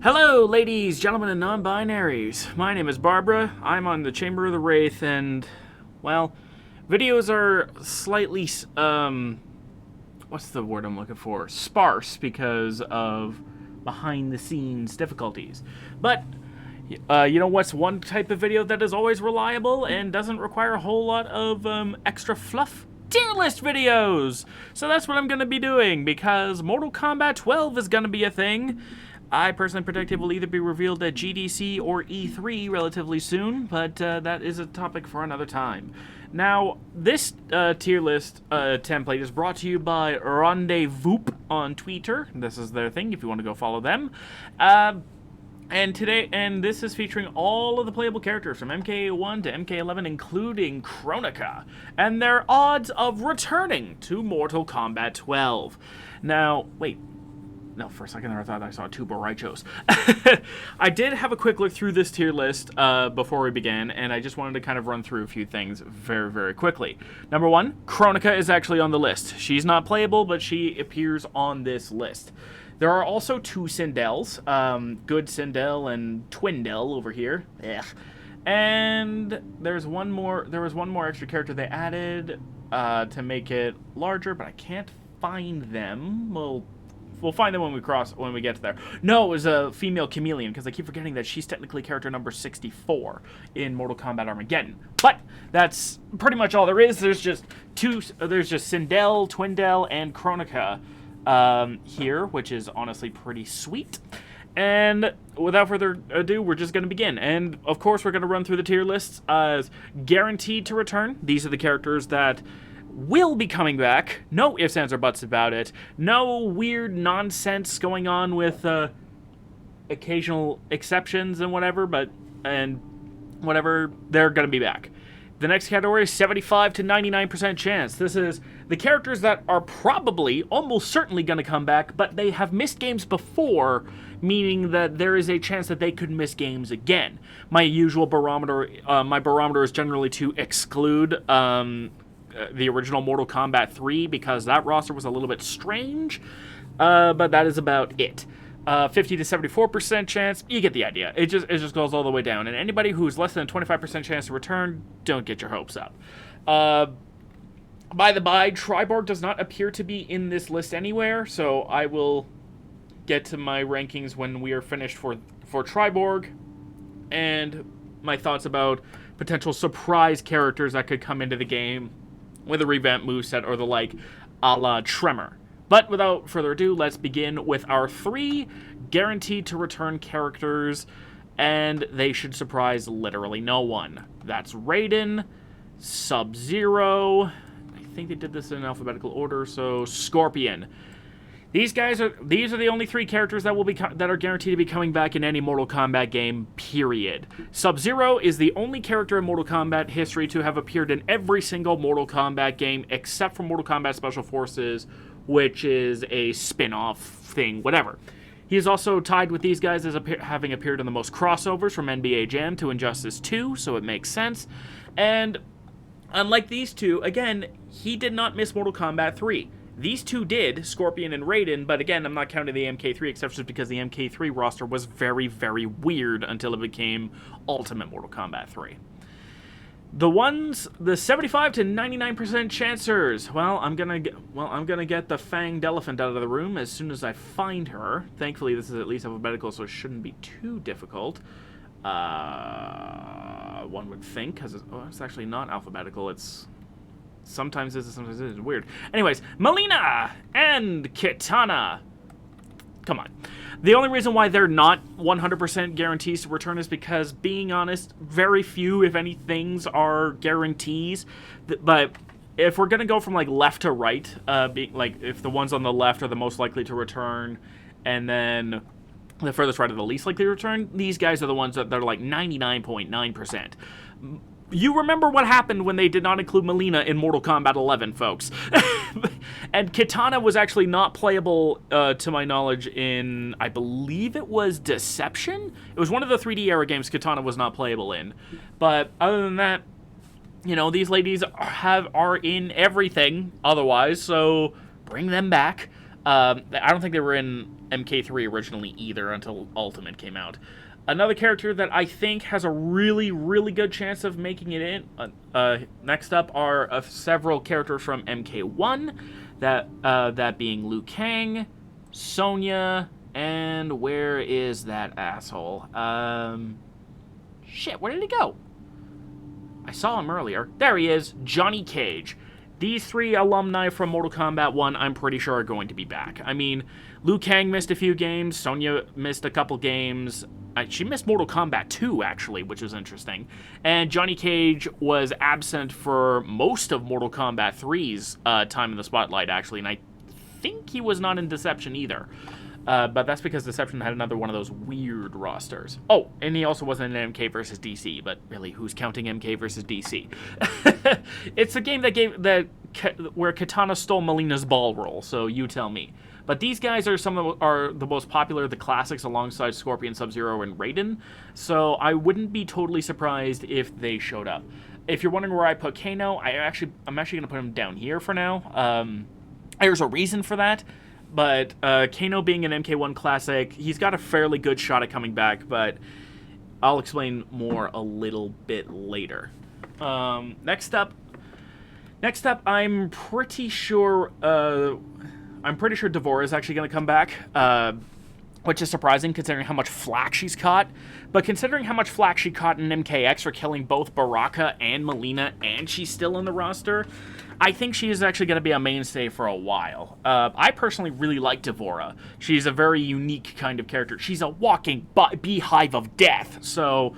Hello, ladies, gentlemen, and non-binaries. My name is Barbara. I'm on the Chamber of the Wraith, and, well, videos are slightly, what's the word I'm looking for? Sparse because of behind-the-scenes difficulties. But, you know what's one type of video that is always reliable and doesn't require a whole lot of, extra fluff? Tier list videos! So that's what I'm going to be doing, because Mortal Kombat 12 is going to be a thing. I personally predict it will either be revealed at GDC or E3 relatively soon, but that is a topic for another time. Now, this tier list template is brought to you by Rendezvous on Twitter. This is their thing, if you want to go follow them. And this is featuring all of the playable characters from MK1 to MK11, including Kronika, and their odds of returning to Mortal Kombat 12. Now, wait. No, for a second there I thought I saw two Boraichos. I did have a quick look through this tier list before we began, and I just wanted to kind of run through a few things very, very quickly. Number one, Kronika is actually on the list. She's not playable, but she appears on this list. There are also two Sindels, Good Sindel and Twindel over here. Ugh. And there was one more extra character they added to make it larger, but I can't find them. We'll find them when we get to there. No, it was a female chameleon, because I keep forgetting that she's technically character number 64 in Mortal Kombat Armageddon. But that's pretty much all there is. There's just Sindel, Twindel, and Kronika here, which is honestly pretty sweet. And without further ado, we're just going to begin. And of course, we're going to run through the tier lists as guaranteed to return. These are the characters that will be coming back. No ifs, ands, or buts about it. No weird nonsense going on with occasional exceptions and whatever, they're going to be back. The next category is 75 to 99% chance. This is the characters that are probably, almost certainly going to come back, but they have missed games before, meaning that there is a chance that they could miss games again. My usual barometer, is generally to exclude the original Mortal Kombat 3, because that roster was a little bit strange, but that is about it. 50 to 74% chance, you get the idea. It just goes all the way down, and anybody who's less than a 25% chance to return, don't get your hopes up. By the by, Triborg does not appear to be in this list anywhere, so I will get to my rankings when we are finished for Triborg, and my thoughts about potential surprise characters that could come into the game with a revamped moveset or the like, a la Tremor. But without further ado, let's begin with our 3 guaranteed to return characters, and they should surprise literally no one. That's Raiden, Sub-Zero, I think they did this in alphabetical order, so Scorpion. These are the only 3 characters that are guaranteed to be coming back in any Mortal Kombat game, period. Sub-Zero is the only character in Mortal Kombat history to have appeared in every single Mortal Kombat game except for Mortal Kombat Special Forces, which is a spin-off thing, whatever. He is also tied with these guys as having appeared in the most crossovers, from NBA Jam to Injustice 2, so it makes sense. And unlike these two, again, he did not miss Mortal Kombat 3. These two did, Scorpion and Raiden, but again, I'm not counting the MK3 exceptions because the MK3 roster was very, very weird until it became Ultimate Mortal Kombat 3. The 75 to 99% chancers. Well, I'm gonna get the fanged elephant out of the room as soon as I find her. Thankfully, this is at least alphabetical, so it shouldn't be too difficult. One would think, because it's actually not alphabetical. It's sometimes it is, sometimes it isn't. Weird. Anyways, Mileena and Kitana. Come on. The only reason why they're not 100% guarantees to return is because, being honest, very few, if any, things are guarantees. But if we're going to go from like left to right, if the ones on the left are the most likely to return, and then the furthest right are the least likely to return, these guys are the ones that are like 99.9%. You remember what happened when they did not include Mileena in Mortal Kombat 11, folks. And Kitana was actually not playable, to my knowledge, in, I believe it was Deception? It was one of the 3D era games Kitana was not playable in. But other than that, you know, these ladies are in everything otherwise, so bring them back. I don't think they were in MK3 originally either until Ultimate came out. Another character that I think has a really, really good chance of making it in. Next up are several characters from MK1, that being Liu Kang, Sonya, and where is that asshole? Shit, where did he go? I saw him earlier. There he is, Johnny Cage. These three alumni from Mortal Kombat 1, I'm pretty sure, are going to be back. I mean, Liu Kang missed a few games, Sonya missed a couple games. She missed Mortal Kombat 2, actually, which was interesting. And Johnny Cage was absent for most of Mortal Kombat 3's time in the spotlight, actually, and I think he was not in Deception either. But that's because Deception had another one of those weird rosters. Oh, and he also wasn't in MK versus DC, but really, who's counting MK versus DC? It's a game where Katana stole Melina's ball roll, so you tell me. But these guys are are the most popular of the classics alongside Scorpion, Sub-Zero, and Raiden, so I wouldn't be totally surprised if they showed up. If you're wondering where I put Kano, I'm actually going to put him down here for now. There's a reason for that. But Kano being an MK1 classic, he's got a fairly good shot at coming back, but I'll explain more a little bit later. Next up, I'm pretty sure D'Vorah is actually going to come back, which is surprising considering how much flack she's caught. But considering how much flack she caught in MKX for killing both Baraka and Melina, and she's still in the roster, I think she is actually going to be a mainstay for a while. I personally really like D'Vorah. She's a very unique kind of character. She's a walking beehive of death, so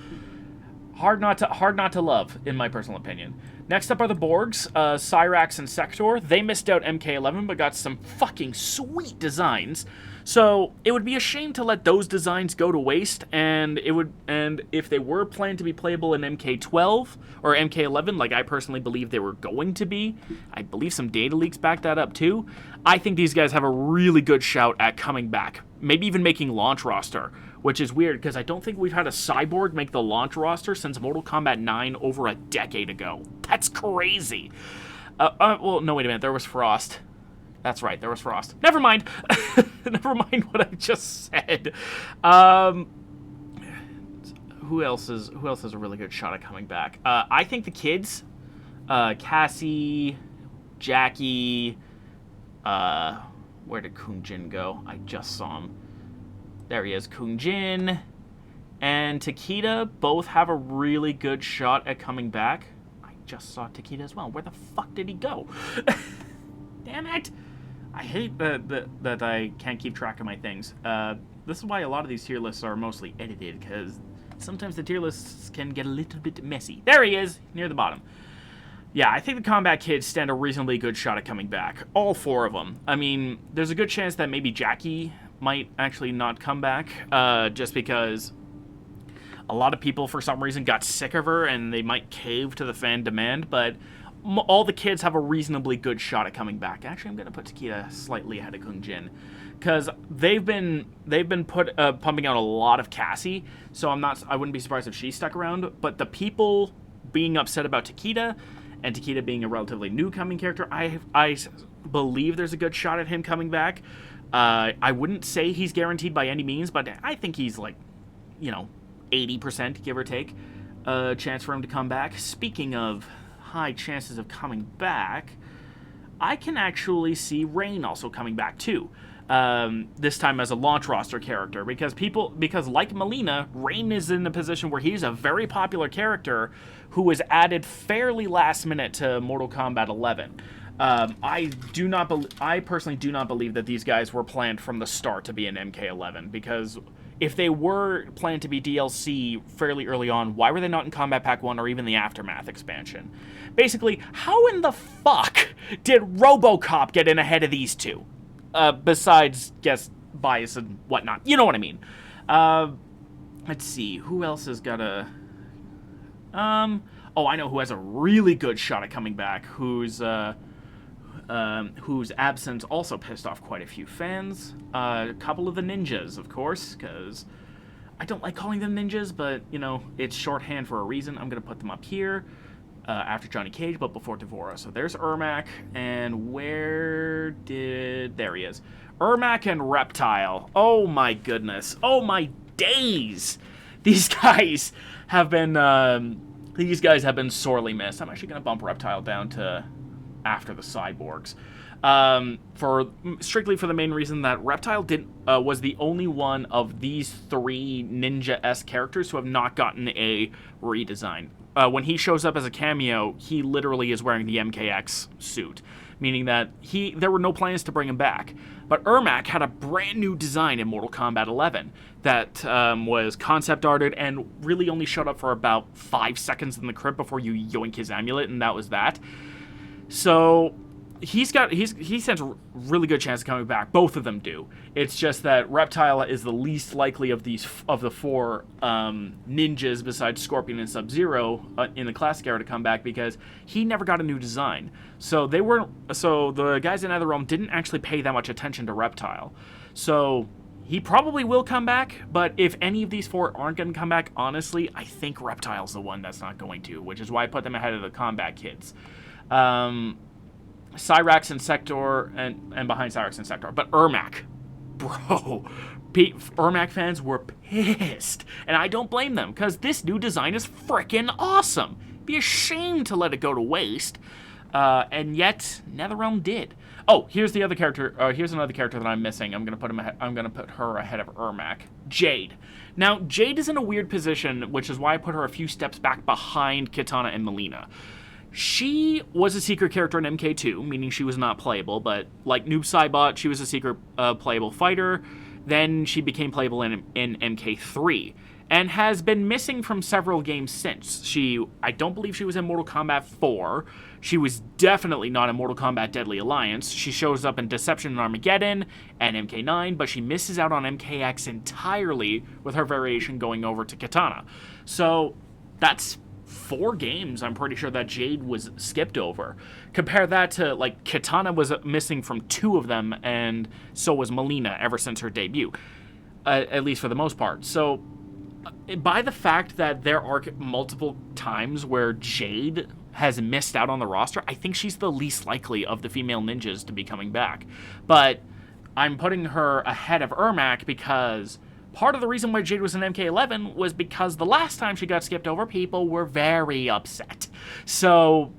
hard not to love, in my personal opinion. Next up are the Borgs, Cyrax and Sector. They missed out MK11, but got some fucking sweet designs. So it would be a shame to let those designs go to waste, and if they were planned to be playable in MK12 or MK11, like I personally believe they were going to be, I believe some data leaks back that up too, I think these guys have a really good shout at coming back. Maybe even making launch roster, which is weird because I don't think we've had a Cyborg make the launch roster since Mortal Kombat 9 over a decade ago. That's crazy. Well, no, wait a minute, there was Frost. That's right, there was Frost. Never mind. Never mind what I just said. Who else has a really good shot at coming back? I think the kids, Cassie, Jackie, where did Kung Jin go? I just saw him. There he is, Kung Jin, and Takeda both have a really good shot at coming back. I just saw Takeda as well. Where the fuck did he go? Damn it! I hate that I can't keep track of my things. This is why a lot of these tier lists are mostly edited, because sometimes the tier lists can get a little bit messy. There he is, near the bottom. Yeah, I think the Combat Kids stand a reasonably good shot at coming back. All four of them. I mean, there's a good chance that maybe Jackie might actually not come back, just because a lot of people, for some reason, got sick of her, and they might cave to the fan demand, but all the kids have a reasonably good shot at coming back. Actually, I'm going to put Takeda slightly ahead of Kung Jin, because they've been pumping out a lot of Cassie, so I wouldn't be surprised if she stuck around. But the people being upset about Takeda, and Takeda being a relatively new coming character, I believe there's a good shot at him coming back. I wouldn't say he's guaranteed by any means, but I think he's like, 80%, give or take, chance for him to come back. Speaking of high chances of coming back, I can actually see Rain also coming back too. This time as a launch roster character, because like Melina, Rain is in a position where he's a very popular character who was added fairly last minute to Mortal Kombat 11. I personally do not believe that these guys were planned from the start to be in MK11, because if they were planned to be DLC fairly early on, why were they not in Combat Pack 1 or even the Aftermath expansion? Basically, how in the fuck did RoboCop get in ahead of these two? Besides, guess, bias and whatnot. You know what I mean. Let's see, who else has got a... oh, I know who has a really good shot at coming back, whose absence also pissed off quite a few fans. A couple of the ninjas, of course, because I don't like calling them ninjas, but, it's shorthand for a reason. I'm going to put them up here. after Johnny Cage, but before D'Vorah. So there's Ermac, and there he is. Ermac and Reptile. Oh my goodness. Oh my days. These guys have been sorely missed. I'm actually going to bump Reptile down to after the cyborgs. Strictly for the main reason that Reptile was the only one of these three ninja-esque characters who have not gotten a redesign. When he shows up as a cameo, he literally is wearing the MKX suit, meaning that there were no plans to bring him back. But Ermac had a brand new design in Mortal Kombat 11 that was concept arted and really only showed up for about 5 seconds in the crypt before you yoink his amulet, and that was that. So he stands a really good chance of coming back. Both of them do. It's just that Reptile is the least likely of the four ninjas besides Scorpion and Sub-Zero in the classic era to come back because he never got a new design. So the guys in NetherRealm didn't actually pay that much attention to Reptile. So he probably will come back, but if any of these four aren't going to come back, honestly, I think Reptile's the one that's not going to, which is why I put them ahead of the combat kids. Cyrax and Sector, and behind Cyrax and Sector. But Ermac, bro, Ermac fans were pissed. And I don't blame them, because this new design is freaking awesome. Be ashamed to let it go to waste. And yet, NetherRealm did. Oh, here's the other character. Here's another character that I'm missing. I'm gonna put her ahead of Ermac. Jade. Now, Jade is in a weird position, which is why I put her a few steps back behind Kitana and Melina. She was a secret character in MK2, meaning she was not playable, but like Noob Saibot, she was a secret playable fighter. Then she became playable in MK3, and has been missing from several games since. I don't believe she was in Mortal Kombat 4. She was definitely not in Mortal Kombat Deadly Alliance. She shows up in Deception and Armageddon and MK9, but she misses out on MKX entirely with her variation going over to Kitana. So that's 4 games, I'm pretty sure, that Jade was skipped over. Compare that to, like, Kitana was missing from 2 of them, and so was Melina ever since her debut, at least for the most part. So, by the fact that there are multiple times where Jade has missed out on the roster, I think she's the least likely of the female ninjas to be coming back. But I'm putting her ahead of Ermac because part of the reason why Jade was in MK11 was because the last time she got skipped over, people were very upset. So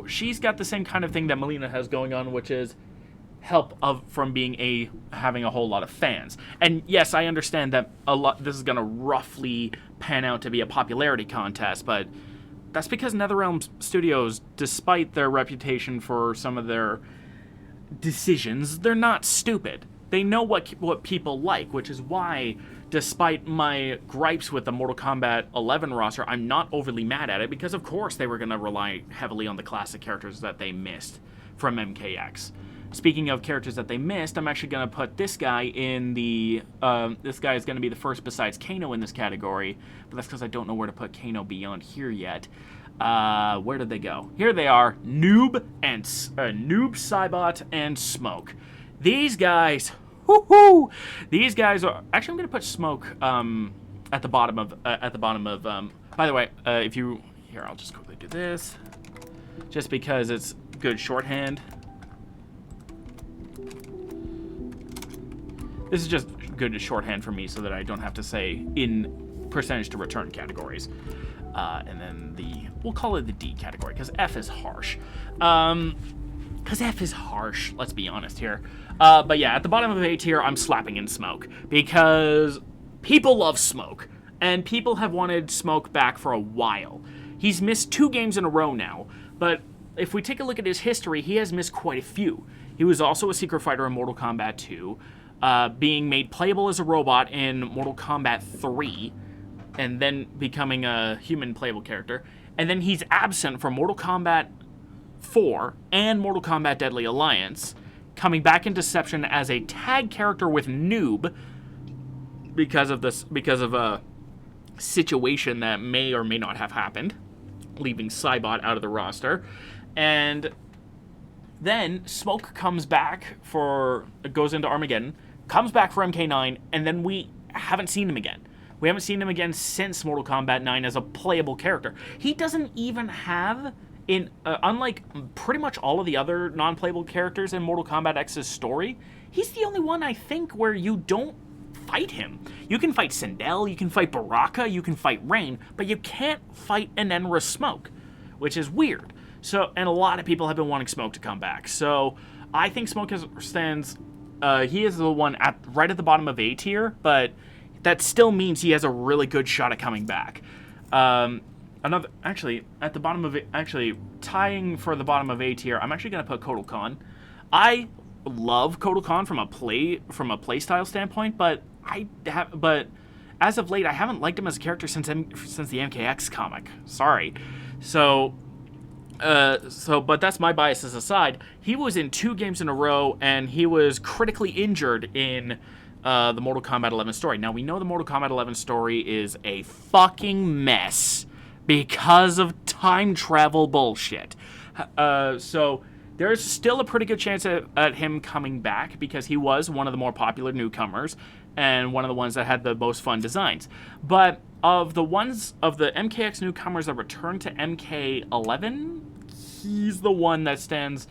she's got the same kind of thing that Melina has going on, which is help from having a whole lot of fans. And yes, I understand that this is going to roughly pan out to be a popularity contest, but that's because NetherRealm Studios, despite their reputation for some of their decisions, they're not stupid. They know what people like, which is why, despite my gripes with the Mortal Kombat 11 roster, I'm not overly mad at it, because of course they were going to rely heavily on the classic characters that they missed from MKX. Speaking of characters that they missed, I'm actually going to put this guy in the... this guy is going to be the first besides Kano in this category, but that's because I don't know where to put Kano beyond here yet. Where did they go? Here they are. Noob, Saibot, and Smoke. These guys... Woohoo! These guys are... Actually, I'm going to put Smoke at the bottom of... by the way, if you... Here, I'll just quickly do this. Just because it's good shorthand. This is just good shorthand for me so that I don't have to say in percentage to return categories. And then we'll call it the D category, because F is harsh. Let's be honest here. But yeah, at the bottom of A tier, I'm slapping in Smoke, because people love Smoke, and people have wanted Smoke back for a while. He's missed 2 games in a row now, but if we take a look at his history, he has missed quite a few. He was also a secret fighter in Mortal Kombat 2, being made playable as a robot in Mortal Kombat 3, and then becoming a human playable character. And then he's absent from Mortal Kombat 4 and Mortal Kombat Deadly Alliance, coming back in Deception as a tag character with Noob because of a situation that may or may not have happened, leaving Saibot out of the roster. And then Smoke goes into Armageddon, comes back for MK9, and then we haven't seen him again. We haven't seen him again since Mortal Kombat 9 as a playable character. He doesn't even have, unlike pretty much all of the other non-playable characters in Mortal Kombat X's story, he's the only one, I think, where you don't fight him. You can fight Sindel, you can fight Baraka, you can fight Rain, but you can't fight an Enra Smoke, which is weird. So, and a lot of people have been wanting Smoke to come back. So, I think Smoke stands. He is the one right at the bottom of A tier, but that still means he has a really good shot at coming back. Actually, at the bottom of tying for the bottom of A tier, I'm actually going to put Kotal Kahn. I love Kotal Kahn from a playstyle standpoint, but as of late, I haven't liked him as a character since the MKX comic. Sorry. But that's my biases aside. He was in 2 games in a row, and he was critically injured in the Mortal Kombat 11 story. Now, we know the Mortal Kombat 11 story is a fucking mess because of time travel bullshit. So there's still a pretty good chance at him coming back because he was one of the more popular newcomers and one of the ones that had the most fun designs. But of the MKX newcomers that returned to MK11, he's the one that stands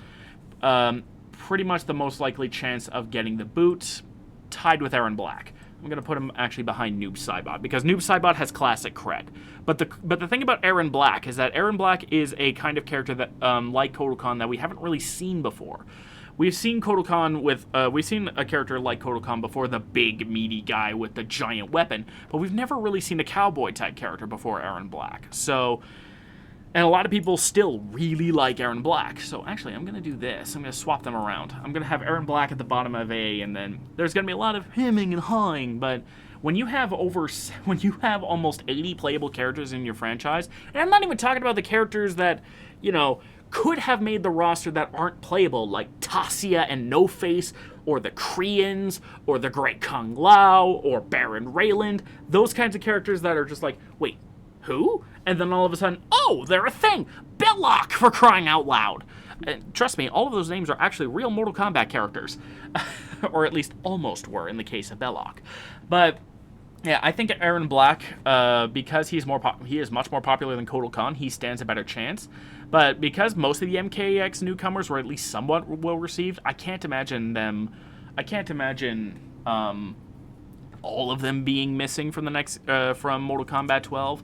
pretty much the most likely chance of getting the boot, tied with Aaron Black. I'm going to put him actually behind Noob Saibot because Noob Saibot has classic cred. But the thing about Aaron Black is that Aaron Black is a kind of character that, like Kotal Kahn, that we haven't really seen before. We've seen Kotal Kahn we've seen a character like Kotal Kahn before, the big, meaty guy with the giant weapon, but we've never really seen a cowboy-type character before Aaron Black. So, and a lot of people still really like Aaron Black. So actually, I'm going to do this. I'm going to swap them around. I'm going to have Aaron Black at the bottom of A, and then there's going to be a lot of hemming and hawing, but when you have almost 80 playable characters in your franchise, and I'm not even talking about the characters that, could have made the roster that aren't playable, like Tassia and No Face, or the Koreans, or the Great Kung Lao, or Baron Rayland, those kinds of characters that are just like, wait, who? And then all of a sudden, oh, they're a thing! Belloc, for crying out loud! And trust me, all of those names are actually real Mortal Kombat characters. Or at least almost were in the case of Belloc. But yeah, I think Aaron Black, because he is much more popular than Kotal Kahn, he stands a better chance. But because most of the MKX newcomers were at least somewhat well received, I can't imagine all of them being missing from the next from Mortal Kombat 12.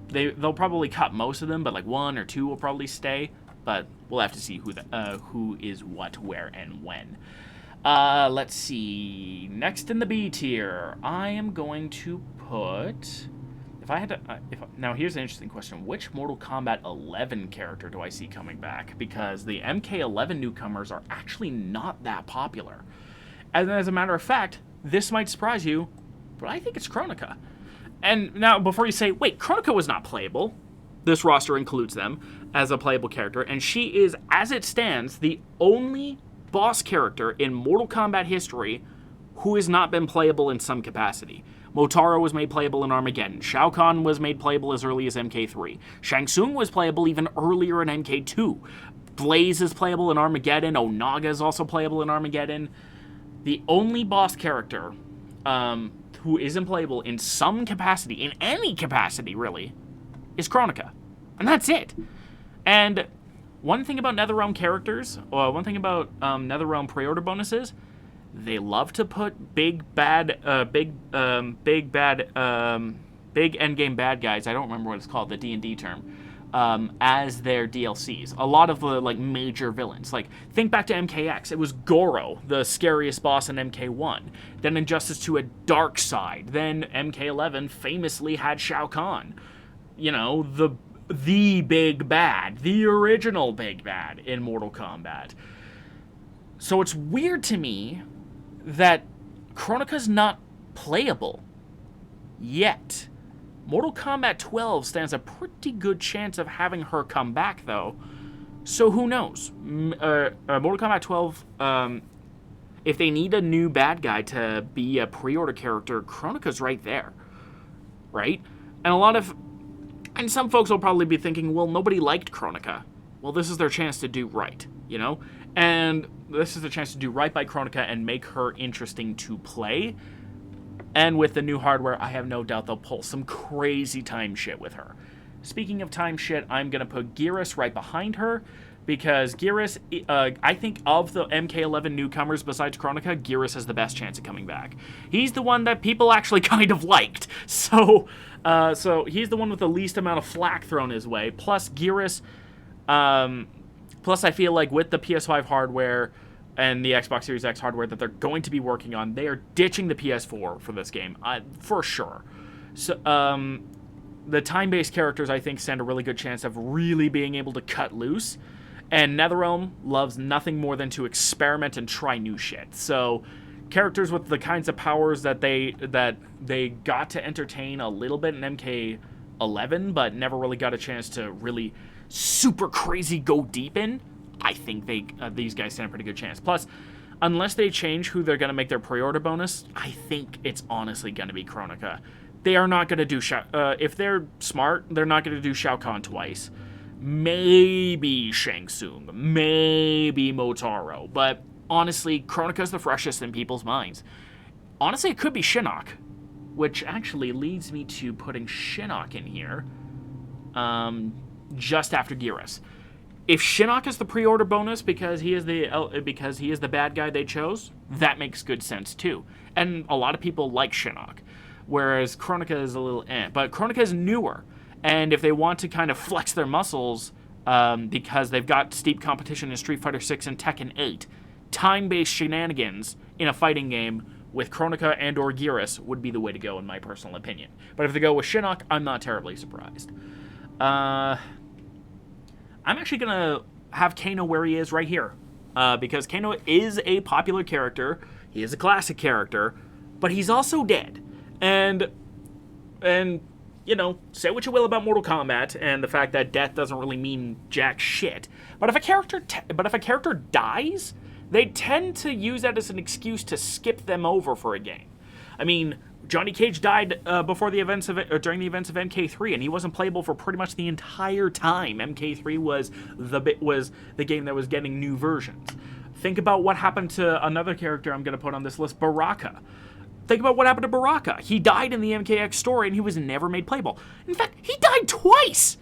They'll probably cut most of them, but like 1 or 2 will probably stay. But we'll have to see who is what, where, and when. Let's see. Next in the B tier, I am going to put. Now here's an interesting question: which Mortal Kombat 11 character do I see coming back? Because the MK11 newcomers are actually not that popular. And as a matter of fact, this might surprise you, but I think it's Kronika. And now, before you say, wait, Kronika was not playable, this roster includes them as a playable character, and she is, as it stands, the only boss character in Mortal Kombat history who has not been playable in some capacity. Motaro was made playable in Armageddon. Shao Kahn was made playable as early as MK3. Shang Tsung was playable even earlier in MK2. Blaze is playable in Armageddon. Onaga is also playable in Armageddon. The only boss character who isn't playable in some capacity, in any capacity really, is Kronika. And that's it. And one thing about NetherRealm characters, or one thing about NetherRealm pre-order bonuses, they love to put big endgame bad guys. I don't remember what it's called, the D&D term, as their DLCs. A lot of the major villains. Like, think back to MKX. It was Goro, the scariest boss in MK1. Then Injustice 2 had Darkseid. Then MK11 famously had Shao Kahn. The big bad, the original big bad in Mortal Kombat. So it's weird to me that Kronika's not playable yet. Mortal Kombat 12 stands a pretty good chance of having her come back, though. So who knows? Mortal Kombat 12, if they need a new bad guy to be a pre-order character, Kronika's right there. Right? And some folks will probably be thinking, well, nobody liked Kronika. Well, this is their chance to do right, And this is the chance to do right by Kronika and make her interesting to play. And with the new hardware, I have no doubt they'll pull some crazy time shit with her. Speaking of time shit, I'm going to put Geras right behind her, because Geras, I think of the MK11 newcomers besides Kronika, Geras has the best chance of coming back. He's the one that people actually kind of liked. So he's the one with the least amount of flack thrown his way. Plus Geras, plus I feel like with the PS5 hardware and the Xbox Series X hardware that they're going to be working on, they are ditching the PS4 for this game, for sure. So, the time-based characters, I think, stand a really good chance of really being able to cut loose. And NetherRealm loves nothing more than to experiment and try new shit. So, characters with the kinds of powers that they got to entertain a little bit in MK11, but never really got a chance to really super crazy go deep in, I think these guys stand a pretty good chance. Plus, unless they change who they're going to make their pre-order bonus, I think it's honestly going to be Kronika. They are not going to do if they're smart, they're not going to do Shao Kahn twice. Maybe Shang Tsung, maybe Motaro, but honestly, Kronika's the freshest in people's minds. Honestly, it could be Shinnok, which actually leads me to putting Shinnok in here, just after Geras. If Shinnok is the pre-order bonus because he is the bad guy they chose, that makes good sense too. And a lot of people like Shinnok, whereas Kronika is a little but Kronika is newer. And if they want to kind of flex their muscles, because they've got steep competition in Street Fighter 6 and Tekken 8, time-based shenanigans in a fighting game with Kronika and or Geras would be the way to go, in my personal opinion. But if they go with Shinnok, I'm not terribly surprised. I'm actually going to have Kano where he is right here, because Kano is a popular character. He is a classic character, but he's also dead. And you know, say what you will about Mortal Kombat and the fact that death doesn't really mean jack shit. But if a character dies, they tend to use that as an excuse to skip them over for a game. I mean, Johnny Cage died during the events of MK3, and he wasn't playable for pretty much the entire time. MK3 was the game that was getting new versions. Think about what happened to another character I'm going to put on this list, Baraka. Think about what happened to Baraka. He died in the MKX story, and he was never made playable. In fact, he died twice!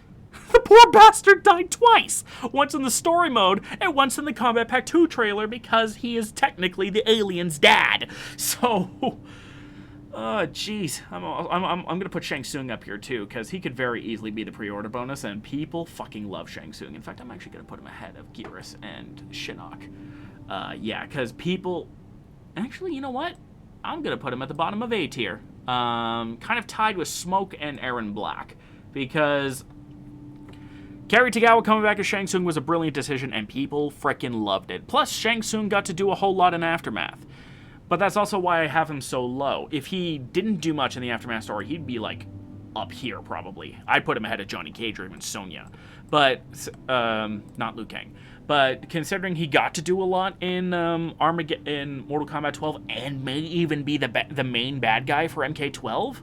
The poor bastard died twice! Once in the story mode, and once in the Combat Pack 2 trailer, because he is technically the alien's dad. So, oh, jeez. I'm gonna put Shang Tsung up here, too, because he could very easily be the pre-order bonus, and people fucking love Shang Tsung. In fact, I'm actually gonna put him ahead of Geras and Shinnok. Yeah, because people... Actually, you know what? I'm going to put him at the bottom of A tier. Kind of tied with Smoke and Aaron Black. Because Cary Tagawa coming back as Shang Tsung was a brilliant decision, and people frickin' loved it. Plus, Shang Tsung got to do a whole lot in Aftermath. But that's also why I have him so low. If he didn't do much in the Aftermath story, he'd be, like, up here, probably. I'd put him ahead of Johnny Cage or even Sonya. But, not Liu Kang. But considering he got to do a lot in in Mortal Kombat 12 and may even be the main bad guy for MK12,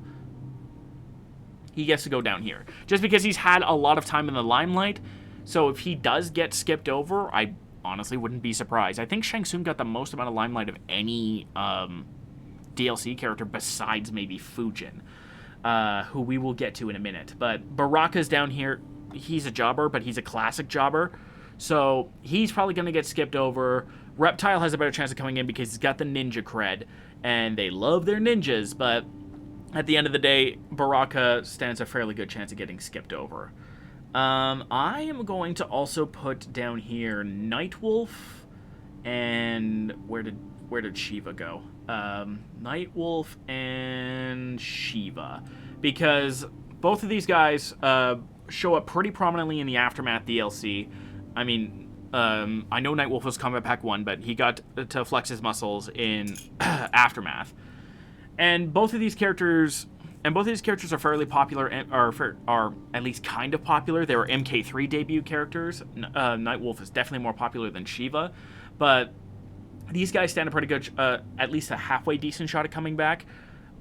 he gets to go down here. Just because he's had a lot of time in the limelight, so if he does get skipped over, I honestly wouldn't be surprised. I think Shang Tsung got the most amount of limelight of any DLC character besides maybe Fujin, who we will get to in a minute. But Baraka's down here. He's a jobber, but he's a classic jobber. So he's probably going to get skipped over. Reptile has a better chance of coming in because he's got the ninja cred, and they love their ninjas, but at the end of the day, Baraka stands a fairly good chance of getting skipped over. I am going to also put down here Nightwolf, and where did Shiva go? Nightwolf and Shiva, because both of these guys show up pretty prominently in the Aftermath DLC. I mean, I know Nightwolf was Combat Pack 1, but he got to flex his muscles in Aftermath. And both of these characters are fairly popular, and are at least kind of popular. They were MK3 debut characters. Nightwolf is definitely more popular than Shiva, but these guys stand a pretty good, at least a halfway decent shot at coming back.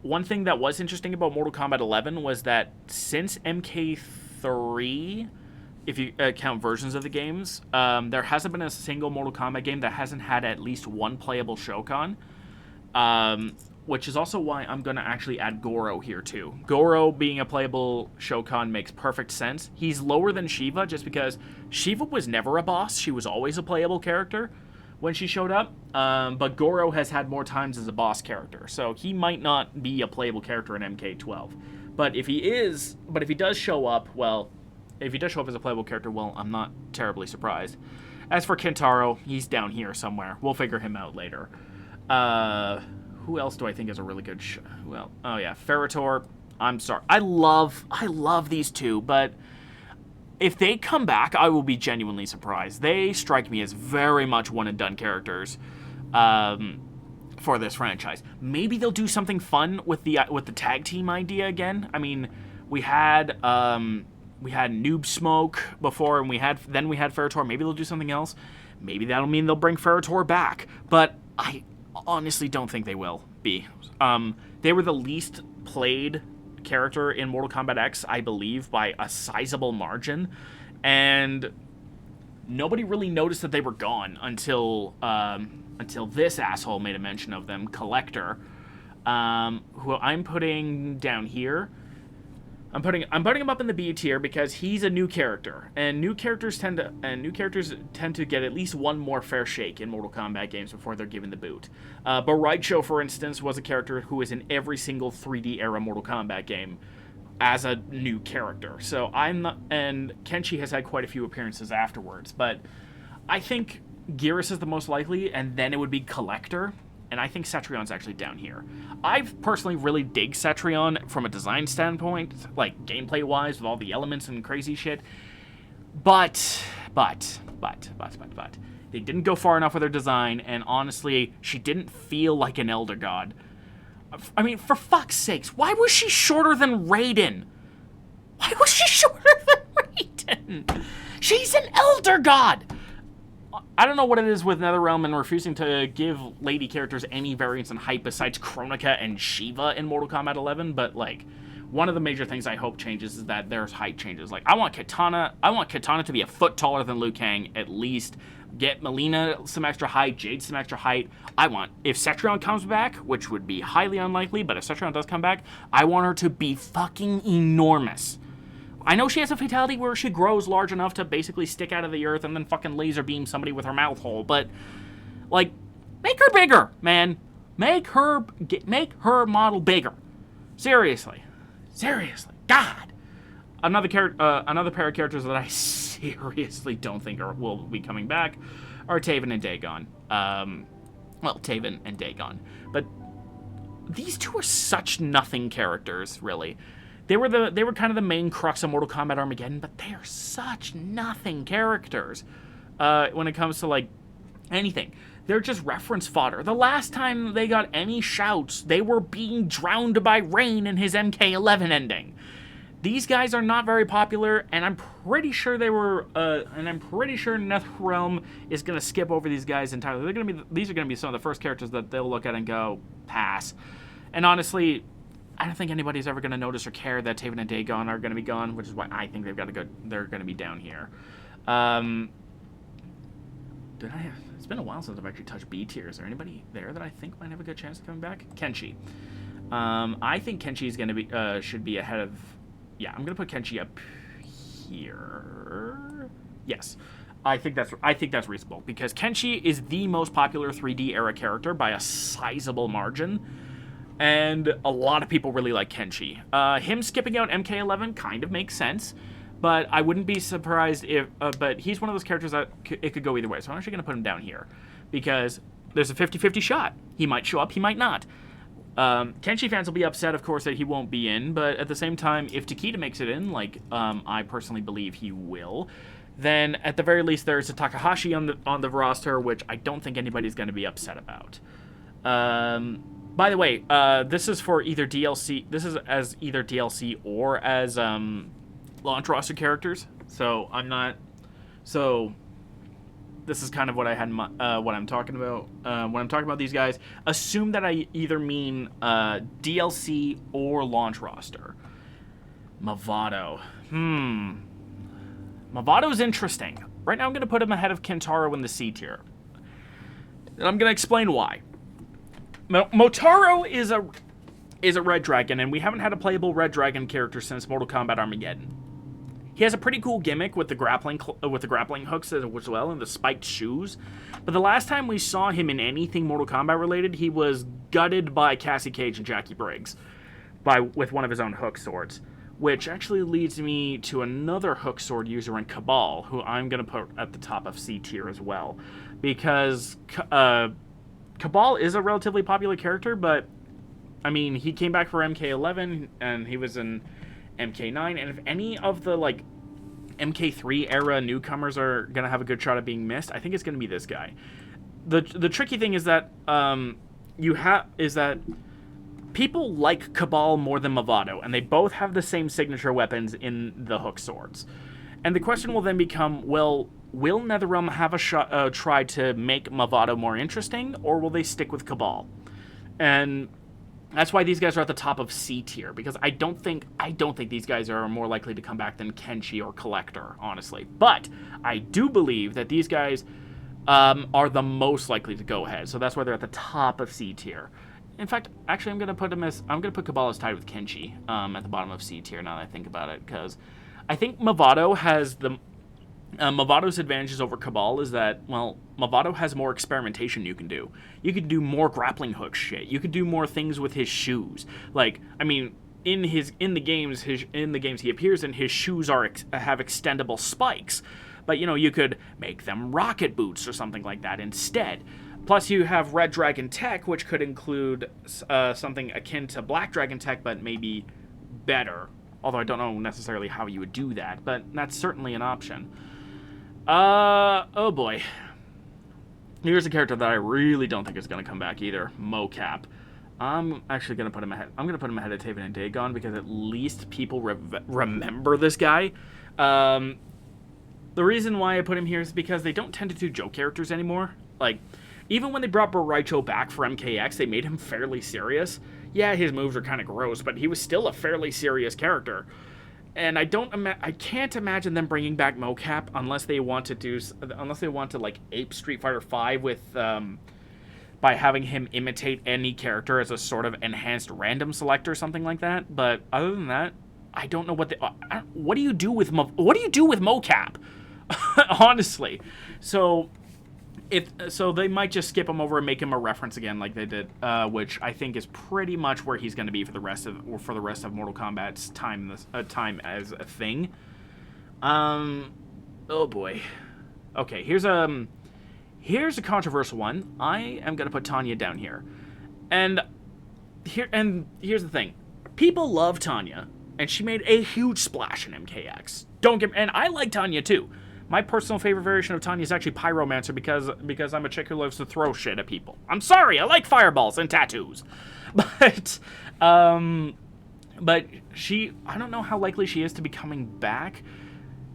One thing that was interesting about Mortal Kombat 11 was that since MK3, if you count versions of the games, there hasn't been a single Mortal Kombat game that hasn't had at least one playable Shokan. which is also why I'm going to actually add Goro here too. Goro being a playable Shokan makes perfect sense. He's lower than Shiva just because Shiva was never a boss. She was always a playable character when she showed up. But Goro has had more times as a boss character, so he might not be a playable character in MK12. But if he does show up, well, if he does show up as a playable character, well, I'm not terribly surprised. As for Kentaro, he's down here somewhere. We'll figure him out later. Who else do I think is a really good oh yeah, Ferritor. I'm sorry. I love these two, but if they come back, I will be genuinely surprised. They strike me as very much one-and-done characters for this franchise. Maybe they'll do something fun with the tag team idea again. I mean, we had Noob Smoke before, and we had Ferritor. Maybe they'll do something else. Maybe that'll mean they'll bring Ferritor back. But I honestly don't think they will be. They were the least played character in Mortal Kombat X, I believe, by a sizable margin, and nobody really noticed that they were gone until this asshole made a mention of them, Collector, who I'm putting down here. I'm putting him up in the B tier because he's a new character, and new characters tend to get at least one more fair shake in Mortal Kombat games before they're given the boot. But Raicho, for instance, was a character who was in every single 3D era Mortal Kombat game as a new character. So and Kenshi has had quite a few appearances afterwards, but I think Geras is the most likely, and then it would be Collector. And I think Cetrion's actually down here. I personally really dig Cetrion from a design standpoint, like gameplay-wise, with all the elements and crazy shit. But, they didn't go far enough with her design, and honestly, she didn't feel like an Elder God. I mean, for fuck's sakes, why was she shorter than Raiden? Why was she shorter than Raiden? She's an Elder God! I don't know what it is with NetherRealm and refusing to give lady characters any variance in height besides Kronika and Shiva in Mortal Kombat 11, but, like, one of the major things I hope changes is that there's height changes. Like, I want Kitana to be a foot taller than Liu Kang, at least. Get Melina some extra height, Jade some extra height. If Cetrion comes back, which would be highly unlikely, but if Cetrion does come back, I want her to be fucking enormous. I know she has a fatality where she grows large enough to basically stick out of the earth and then fucking laser beam somebody with her mouth hole, but, like, make her bigger, man. Make her model bigger. Seriously. God. Another pair of characters that I seriously don't think will be coming back are Taven and Dagon. Taven and Dagon. But these two are such nothing characters, really. They were kind of the main crux of Mortal Kombat Armageddon, but they are such nothing characters when it comes to, like, anything. They're just reference fodder. The last time they got any shouts, they were being drowned by rain in his MK11 ending. These guys are not very popular, and I'm pretty sure NetherRealm is gonna skip over these guys entirely. These are gonna be some of the first characters that they'll look at and go, pass. And honestly, I don't think anybody's ever going to notice or care that Taven and Dagon are going to be gone, which is why I think they're going to be down here. It's been a while since I've actually touched B tier. Is there anybody there that I think might have a good chance of coming back? Kenshi. I think Kenshi is going to be should be ahead of. Yeah, I'm going to put Kenshi up here. Yes. I think that's reasonable because Kenshi is the most popular 3D era character by a sizable margin. And a lot of people really like Kenshi. Him skipping out MK11 kind of makes sense, but I wouldn't be surprised if... but he's one of those characters that it could go either way, so I'm actually going to put him down here, because there's a 50-50 shot. He might show up, he might not. Kenshi fans will be upset, of course, that he won't be in, but at the same time, if Takeda makes it in, like I personally believe he will, then at the very least there's a Takahashi on the roster, which I don't think anybody's going to be upset about. By the way, this is for either DLC. This is as either DLC or as launch roster characters. So I'm not. So this is kind of what I had. What I'm talking about when I'm talking about these guys. Assume that I either mean DLC or launch roster. Mavado. Mavado's interesting. Right now, I'm going to put him ahead of Kentaro in the C tier, and I'm going to explain why. Motaro is a red dragon, and we haven't had a playable red dragon character since Mortal Kombat Armageddon. He has a pretty cool gimmick with the grappling hooks as well and the spiked shoes. But the last time we saw him in anything Mortal Kombat related, he was gutted by Cassie Cage and Jackie Briggs with one of his own hook swords. Which actually leads me to another hook sword user in Cabal, who I'm going to put at the top of C tier as well. Because Cabal is a relatively popular character, but I mean, he came back for MK11 and he was in MK9, and if any of the like MK3 era newcomers are gonna have a good shot at being missed, I think it's gonna be this guy. The tricky thing is that people like Cabal more than Movado, and they both have the same signature weapons in the hook swords. And the question will then become, well, will NetherRealm have a shot try to make Movado more interesting, or will they stick with Cabal? And that's why these guys are at the top of C tier, because I don't think these guys are more likely to come back than Kenshi or Collector, honestly. But I do believe that these guys are the most likely to go ahead, so that's why they're at the top of C tier. In fact, actually, I'm gonna put Cabal as tied with Kenshi at the bottom of C tier now that I think about it, because I think Movado has Movado's advantages over Cabal is that, well, Movado has more experimentation you can do. You can do more grappling hook shit. You could do more things with his shoes. Like, I mean, in the games he appears in, his shoes have extendable spikes. But, you know, you could make them rocket boots or something like that instead. Plus, you have Red Dragon Tech, which could include something akin to Black Dragon Tech, but maybe better. Although I don't know necessarily how you would do that, but that's certainly an option. Oh boy. Here's a character that I really don't think is going to come back either. Mocap. I'm actually going to put him ahead. I'm going to put him ahead of Taven and Dagon because at least people remember this guy. The reason why I put him here is because they don't tend to do joke characters anymore. Like, even when they brought Boraicho back for MKX, they made him fairly serious. Yeah, his moves are kind of gross, but he was still a fairly serious character. And I can't imagine them bringing back Mocap unless they want to like ape Street Fighter V with by having him imitate any character as a sort of enhanced random select or something like that. But other than that, I don't know what do you do with Mocap? Honestly, so they might just skip him over and make him a reference again, like they did, which I think is pretty much where he's going to be for the rest of Mortal Kombat's time as a thing. Oh boy. Okay, here's a controversial one. I am going to put Tanya down here, and here's the thing: people love Tanya, and she made a huge splash in MKX. And I like Tanya too. My personal favorite variation of Tanya is actually Pyromancer because I'm a chick who loves to throw shit at people. I'm sorry, I like fireballs and tattoos. But she, I don't know how likely she is to be coming back.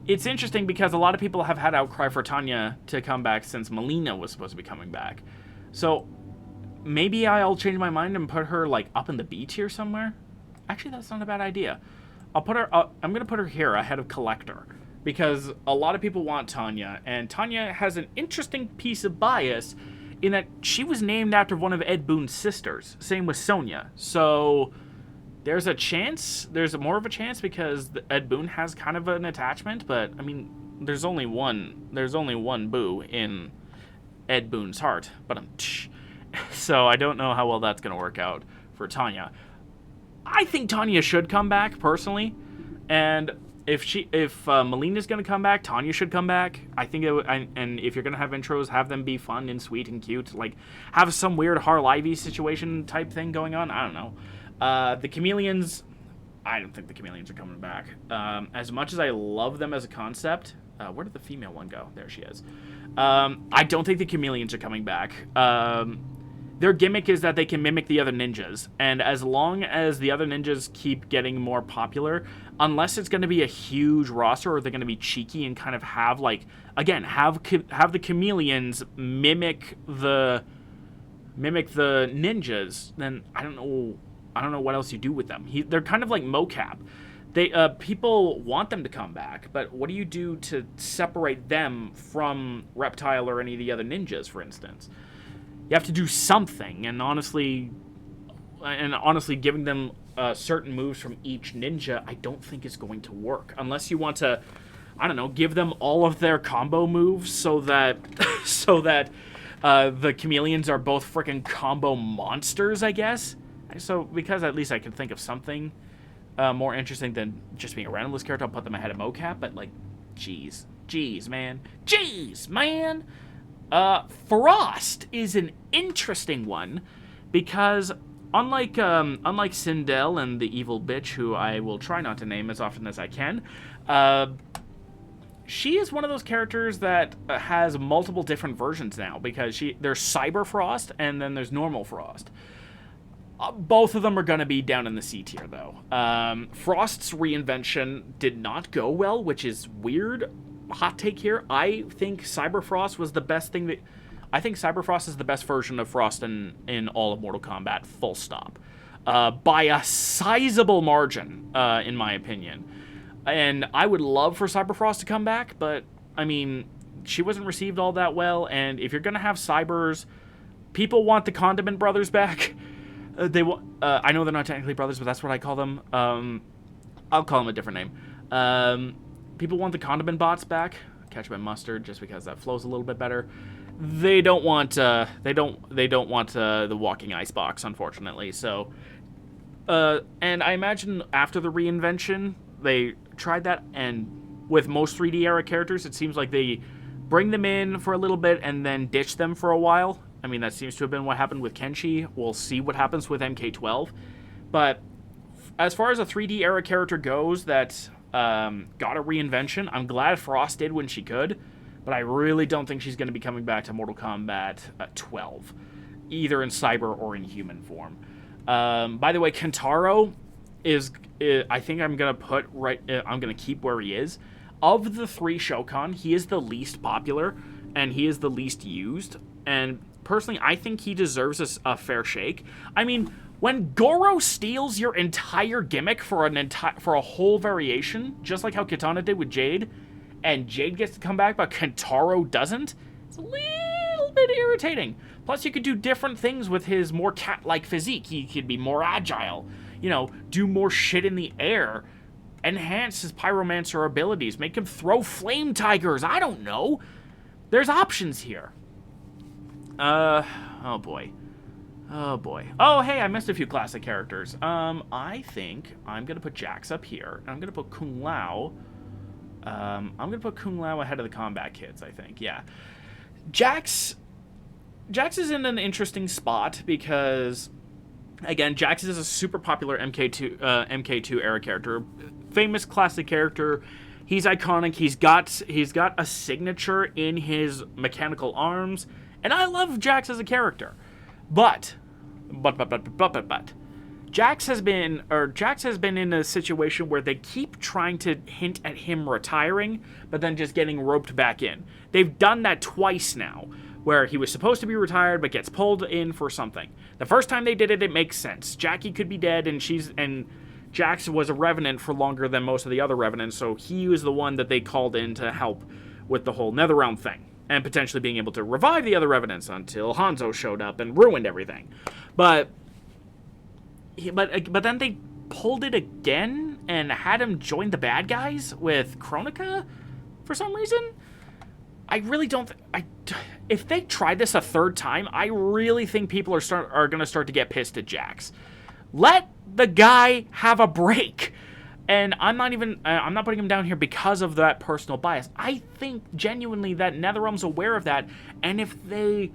It's interesting because a lot of people have had outcry for Tanya to come back since Melina was supposed to be coming back. So maybe I'll change my mind and put her like up in the B tier somewhere. Actually, that's not a bad idea. I'm going to put her here ahead of Collector. Because a lot of people want Tanya, and Tanya has an interesting piece of bias in that she was named after one of Ed Boon's sisters. Same with Sonya. So there's more of a chance because Ed Boon has kind of an attachment, but I mean, there's only one Boo in Ed Boon's heart. But so I don't know how well that's going to work out for Tanya. I think Tanya should come back personally, and if Melina's gonna come back, Tanya should come back. I think and if you're gonna have intros, have them be fun and sweet and cute. Like, have some weird Harl Ivy situation type thing going on. I don't know. The Chameleons, I don't think the Chameleons are coming back. As much as I love them as a concept, where did the female one go? There she is. I don't think the Chameleons are coming back. Their gimmick is that they can mimic the other ninjas, and as long as the other ninjas keep getting more popular, unless it's going to be a huge roster or they're going to be cheeky and kind of have like, again, have the Chameleons mimic the ninjas, then I don't know what else you do with them. They're kind of like Mocap. People want them to come back, but what do you do to separate them from Reptile or any of the other ninjas, for instance? You have to do something, and honestly, giving them certain moves from each ninja, I don't think is going to work unless you want to, I don't know, give them all of their combo moves so that the chameleons are both freaking combo monsters, I guess. So because at least I can think of something more interesting than just being a randomless character, I'll put them ahead of mocap. But like, jeez, man. Frost is an interesting one because unlike Sindel and the evil bitch, who I will try not to name as often as I can, she is one of those characters that has multiple different versions now because there's Cyber Frost and then there's Normal Frost. Both of them are going to be down in the C tier, though. Frost's reinvention did not go well, which is weird. Hot take here. I think Cyberfrost was the best thing that... I think Cyberfrost is the best version of Frost in all of Mortal Kombat, full stop. By a sizable margin, in my opinion. And I would love for Cyberfrost to come back, but, I mean, she wasn't received all that well, and if you're going to have Cybers, people want the Condiment Brothers back. I know they're not technically brothers, but that's what I call them. I'll call them a different name. People want the Condiment Bots back. Ketchup and mustard, just because that flows a little bit better. They don't want the walking icebox, unfortunately. So, and I imagine after the reinvention, they tried that, and with most 3D era characters, it seems like they bring them in for a little bit and then ditch them for a while. I mean, that seems to have been what happened with Kenshi. We'll see what happens with MK12. But as far as a 3D era character goes that got a reinvention, I'm glad Frost did when she could, but I really don't think she's going to be coming back to Mortal Kombat 12, either in Cyber or in human form. By the way, Kentaro is I think I'm going to put I'm going to keep where he is. Of the 3 Shokan, he is the least popular, and he is the least used, and personally, I think he deserves a fair shake. I mean, when Goro steals your entire gimmick for a whole variation, just like how Kitana did with Jade, and Jade gets to come back, but Kentaro doesn't, it's a little bit irritating. Plus, you could do different things with his more cat-like physique. He could be more agile, you know, do more shit in the air, enhance his pyromancer abilities, make him throw flame tigers. I don't know. There's options here. Oh boy. Oh, hey, I missed a few classic characters. I think I'm gonna put Jax up here. I'm gonna put Kung Lao. I'm gonna put Kung Lao ahead of the Combat Kids, I think. Yeah. Jax is in an interesting spot because, again, Jax is a super popular MK2 era character. Famous classic character. He's iconic. He's got a signature in his mechanical arms. And I love Jax as a character, but Jax has been in a situation where they keep trying to hint at him retiring, but then just getting roped back in. They've done that twice now, where he was supposed to be retired but gets pulled in for something. The first time they did it, it makes sense. Jackie could be dead, and Jax was a Revenant for longer than most of the other Revenants, so he was the one that they called in to help with the whole Netherrealm thing, and potentially being able to revive the other Revenants until Hanzo showed up and ruined everything. But then they pulled it again and had him join the bad guys with Kronika for some reason. I really don't... if they try this a third time, I really think people are going to start to get pissed at Jax. Let the guy have a break. And I'm not putting him down here because of that personal bias. I think genuinely that NetherRealm's aware of that, and if they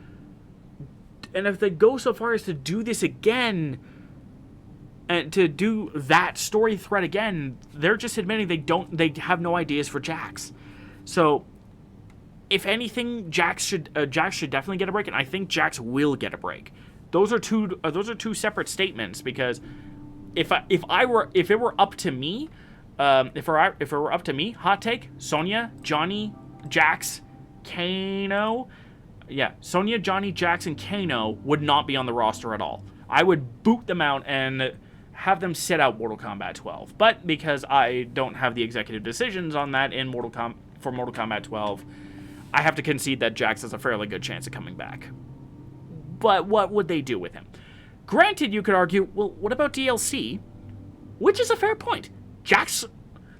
go so far as to do this again, and to do that story thread again, they're just admitting they have no ideas for Jax. So, if anything, Jax should definitely get a break, and I think Jax will get a break. Those are two separate statements, because if it were up to me, hot take, Sonya, Johnny, Jax, Kano, yeah, Sonya, Johnny, Jax, and Kano would not be on the roster at all. I would boot them out and have them sit out Mortal Kombat 12. But because I don't have the executive decisions on that in Mortal Kombat 12, I have to concede that Jax has a fairly good chance of coming back. but what would they do with him? Granted, you could argue, well, what about DLC? Which is a fair point. Jax,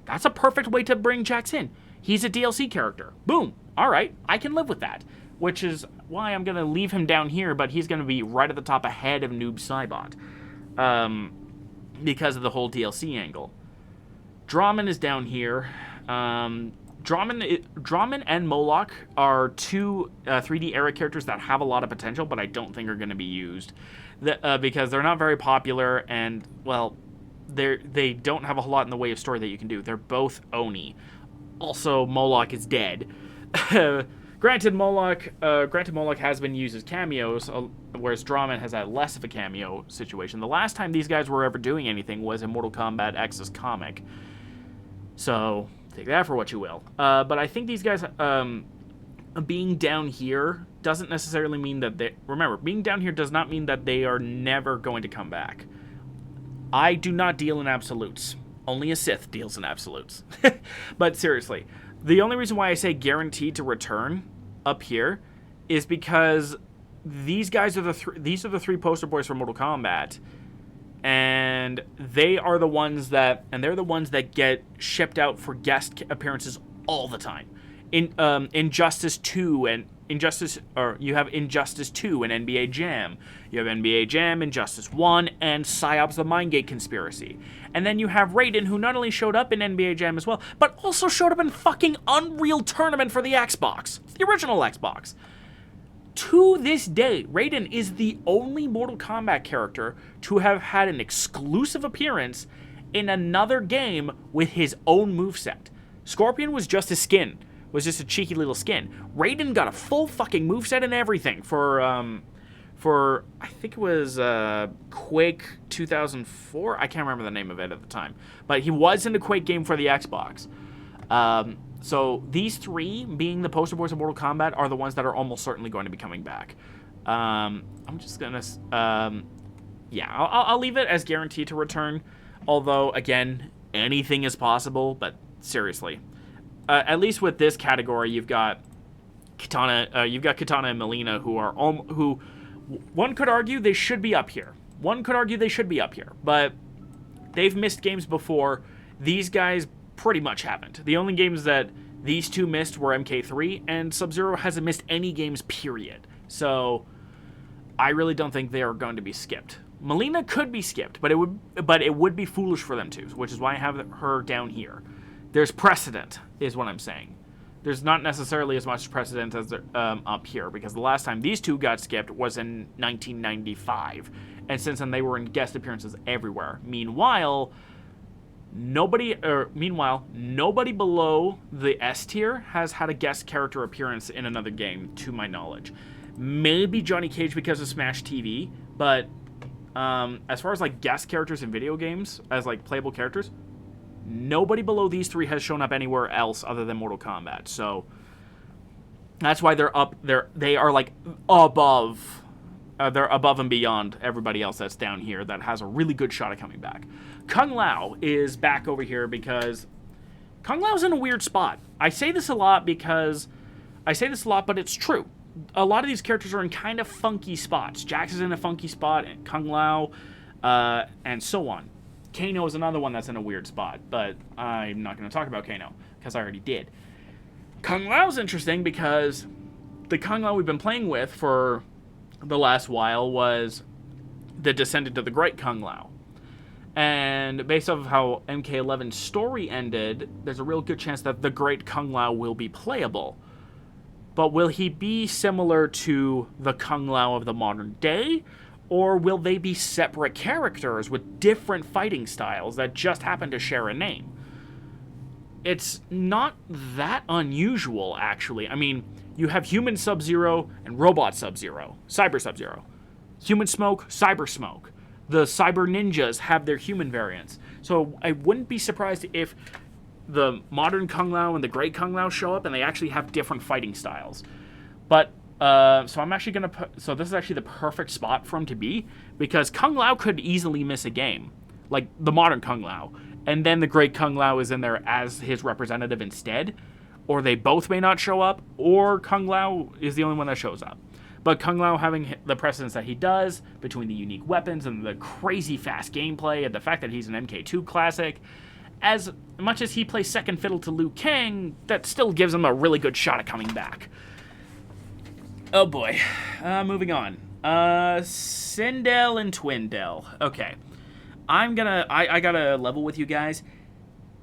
that's a perfect way to bring Jax in. He's a DLC character. Boom. All right, I can live with that. Which is why I'm going to leave him down here, but he's going to be right at the top ahead of Noob Saibot. Because of the whole DLC angle. Drawman is down here. Drawman and Moloch are two 3D era characters that have a lot of potential, but I don't think are going to be used. Because they're not very popular, and, well, they don't have a whole lot in the way of story that you can do. They're both Oni. Also, Moloch is dead. Granted, Moloch has been used as cameos, whereas Drawman has had less of a cameo situation. The last time these guys were ever doing anything was in Mortal Kombat X's comic. So, take that for what you will. But I think these guys, being down here doesn't necessarily mean that they... Remember, being down here does not mean that they are never going to come back. I do not deal in absolutes. Only a Sith deals in absolutes. But seriously, the only reason why I say guaranteed to return up here is because these guys are these are the three poster boys for Mortal Kombat, and they're the ones that get shipped out for guest appearances all the time. In Injustice 2 and you have Injustice 2 and NBA Jam. You have NBA Jam, Injustice 1, and PsyOps the Mindgate Conspiracy. And then you have Raiden, who not only showed up in NBA Jam as well, but also showed up in fucking Unreal Tournament for the Xbox. The original Xbox. To this day, Raiden is the only Mortal Kombat character to have had an exclusive appearance in another game with his own moveset. Scorpion was just his skin. Was just a cheeky little skin. Raiden got a full fucking moveset and everything for I think it was Quake 2004. I can't remember the name of it at the time, but he was in the Quake game for the Xbox. So these three, being the poster boys of Mortal Kombat, are the ones that are almost certainly going to be coming back. I'm just gonna, yeah, I'll leave it as guaranteed to return. Although again, anything is possible. But seriously. At least with this category, you've got Kitana and Melina, who one could argue they should be up here. But they've missed games before. These guys pretty much haven't. The only games that these two missed were MK3, and Sub-Zero hasn't missed any games, period. So I really don't think they are going to be skipped. Melina could be skipped, but it would be foolish for them to, which is why I have her down here. There's precedent, is what I'm saying. There's not necessarily as much precedent as up here, because the last time these two got skipped was in 1995, and since then they were in guest appearances everywhere. Meanwhile, nobody below the S tier has had a guest character appearance in another game, to my knowledge. Maybe Johnny Cage because of Smash TV, but as far as like guest characters in video games, as like playable characters, nobody below these three has shown up anywhere else other than Mortal Kombat. So that's why they're up there. They are like above. They're above and beyond everybody else that's down here that has a really good shot at coming back. Kung Lao is back over here because Kung Lao's in a weird spot. I say this a lot, but it's true. A lot of these characters are in kind of funky spots. Jax is in a funky spot, and Kung Lao, and so on. Kano is another one that's in a weird spot, but I'm not going to talk about Kano, because I already did. Kung Lao's interesting because the Kung Lao we've been playing with for the last while was the descendant of the Great Kung Lao. And based off of how MK11's story ended, there's a real good chance that the Great Kung Lao will be playable. But will he be similar to the Kung Lao of the modern day? Or will they be separate characters with different fighting styles that just happen to share a name? It's not that unusual, actually. I mean, you have human Sub-Zero and robot Sub-Zero, Cyber Sub-Zero. Human Smoke, Cyber Smoke. The Cyber Ninjas have their human variants. So I wouldn't be surprised if the modern Kung Lao and the Great Kung Lao show up and they actually have different fighting styles. But so I'm actually going to put... So this is actually the perfect spot for him to be, because Kung Lao could easily miss a game, like the modern Kung Lao, and then the Great Kung Lao is in there as his representative instead, or they both may not show up, or Kung Lao is the only one that shows up. But Kung Lao having the precedence that he does, between the unique weapons and the crazy fast gameplay and the fact that he's an MK2 classic, as much as he plays second fiddle to Liu Kang, that still gives him a really good shot at coming back. Oh boy. Moving on. Sindel and Twindel. Okay. I gotta level with you guys.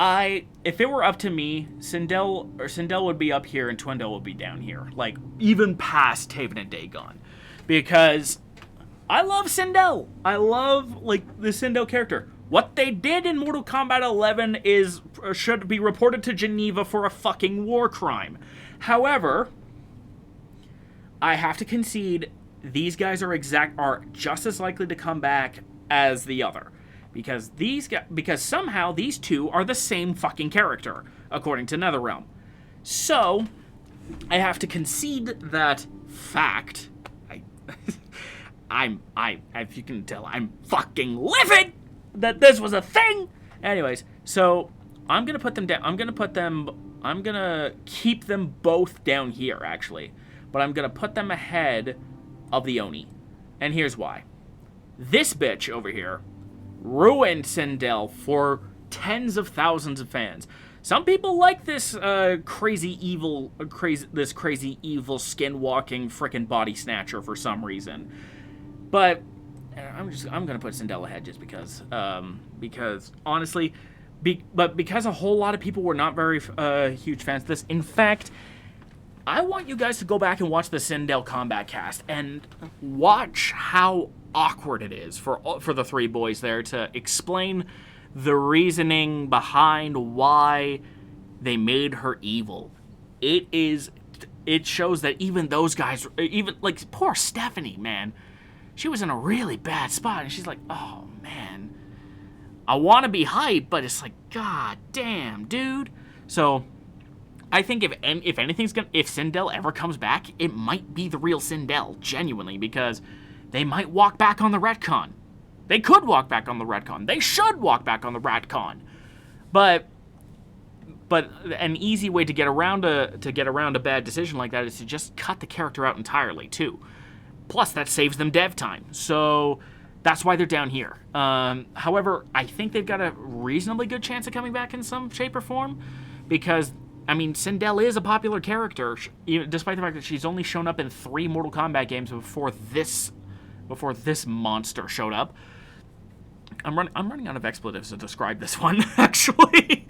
If it were up to me, Sindel would be up here and Twindel would be down here. Like, even past Taven and Dagon. Because I love Sindel. I love, like, the Sindel character. What they did in Mortal Kombat 11 should be reported to Geneva for a fucking war crime. However, I have to concede, these guys are just as likely to come back as the other. Because somehow these two are the same fucking character, according to NetherRealm. So, I have to concede that fact. If you can tell, I'm fucking livid that this was a thing. Anyways, so I'm gonna put them down. I'm gonna keep them both down here, actually. But I'm gonna put them ahead of the Oni. And here's why. This bitch over here ruined Sindel for tens of thousands of fans. Some people like this crazy evil skin-walking frickin' body snatcher for some reason. But I'm gonna put Sindel ahead just because honestly, because a whole lot of people were not very huge fans of this. In fact, I want you guys to go back and watch the Sindel combat cast and watch how awkward it is for the three boys there to explain the reasoning behind why they made her evil. It shows that even those guys, even like poor Stephanie, man, she was in a really bad spot, and she's like, oh man, I want to be hyped, but it's like, god damn, dude. So I think if Sindel ever comes back, it might be the real Sindel, genuinely, because they might walk back on the retcon. They could walk back on the retcon. They should walk back on the retcon. But an easy way to get around a bad decision like that is to just cut the character out entirely too. Plus, that saves them dev time. So that's why they're down here. However, I think they've got a reasonably good chance of coming back in some shape or form, because I mean, Sindel is a popular character, despite the fact that she's only shown up in 3 Mortal Kombat games before this monster showed up. I'm running out of expletives to describe this one, actually.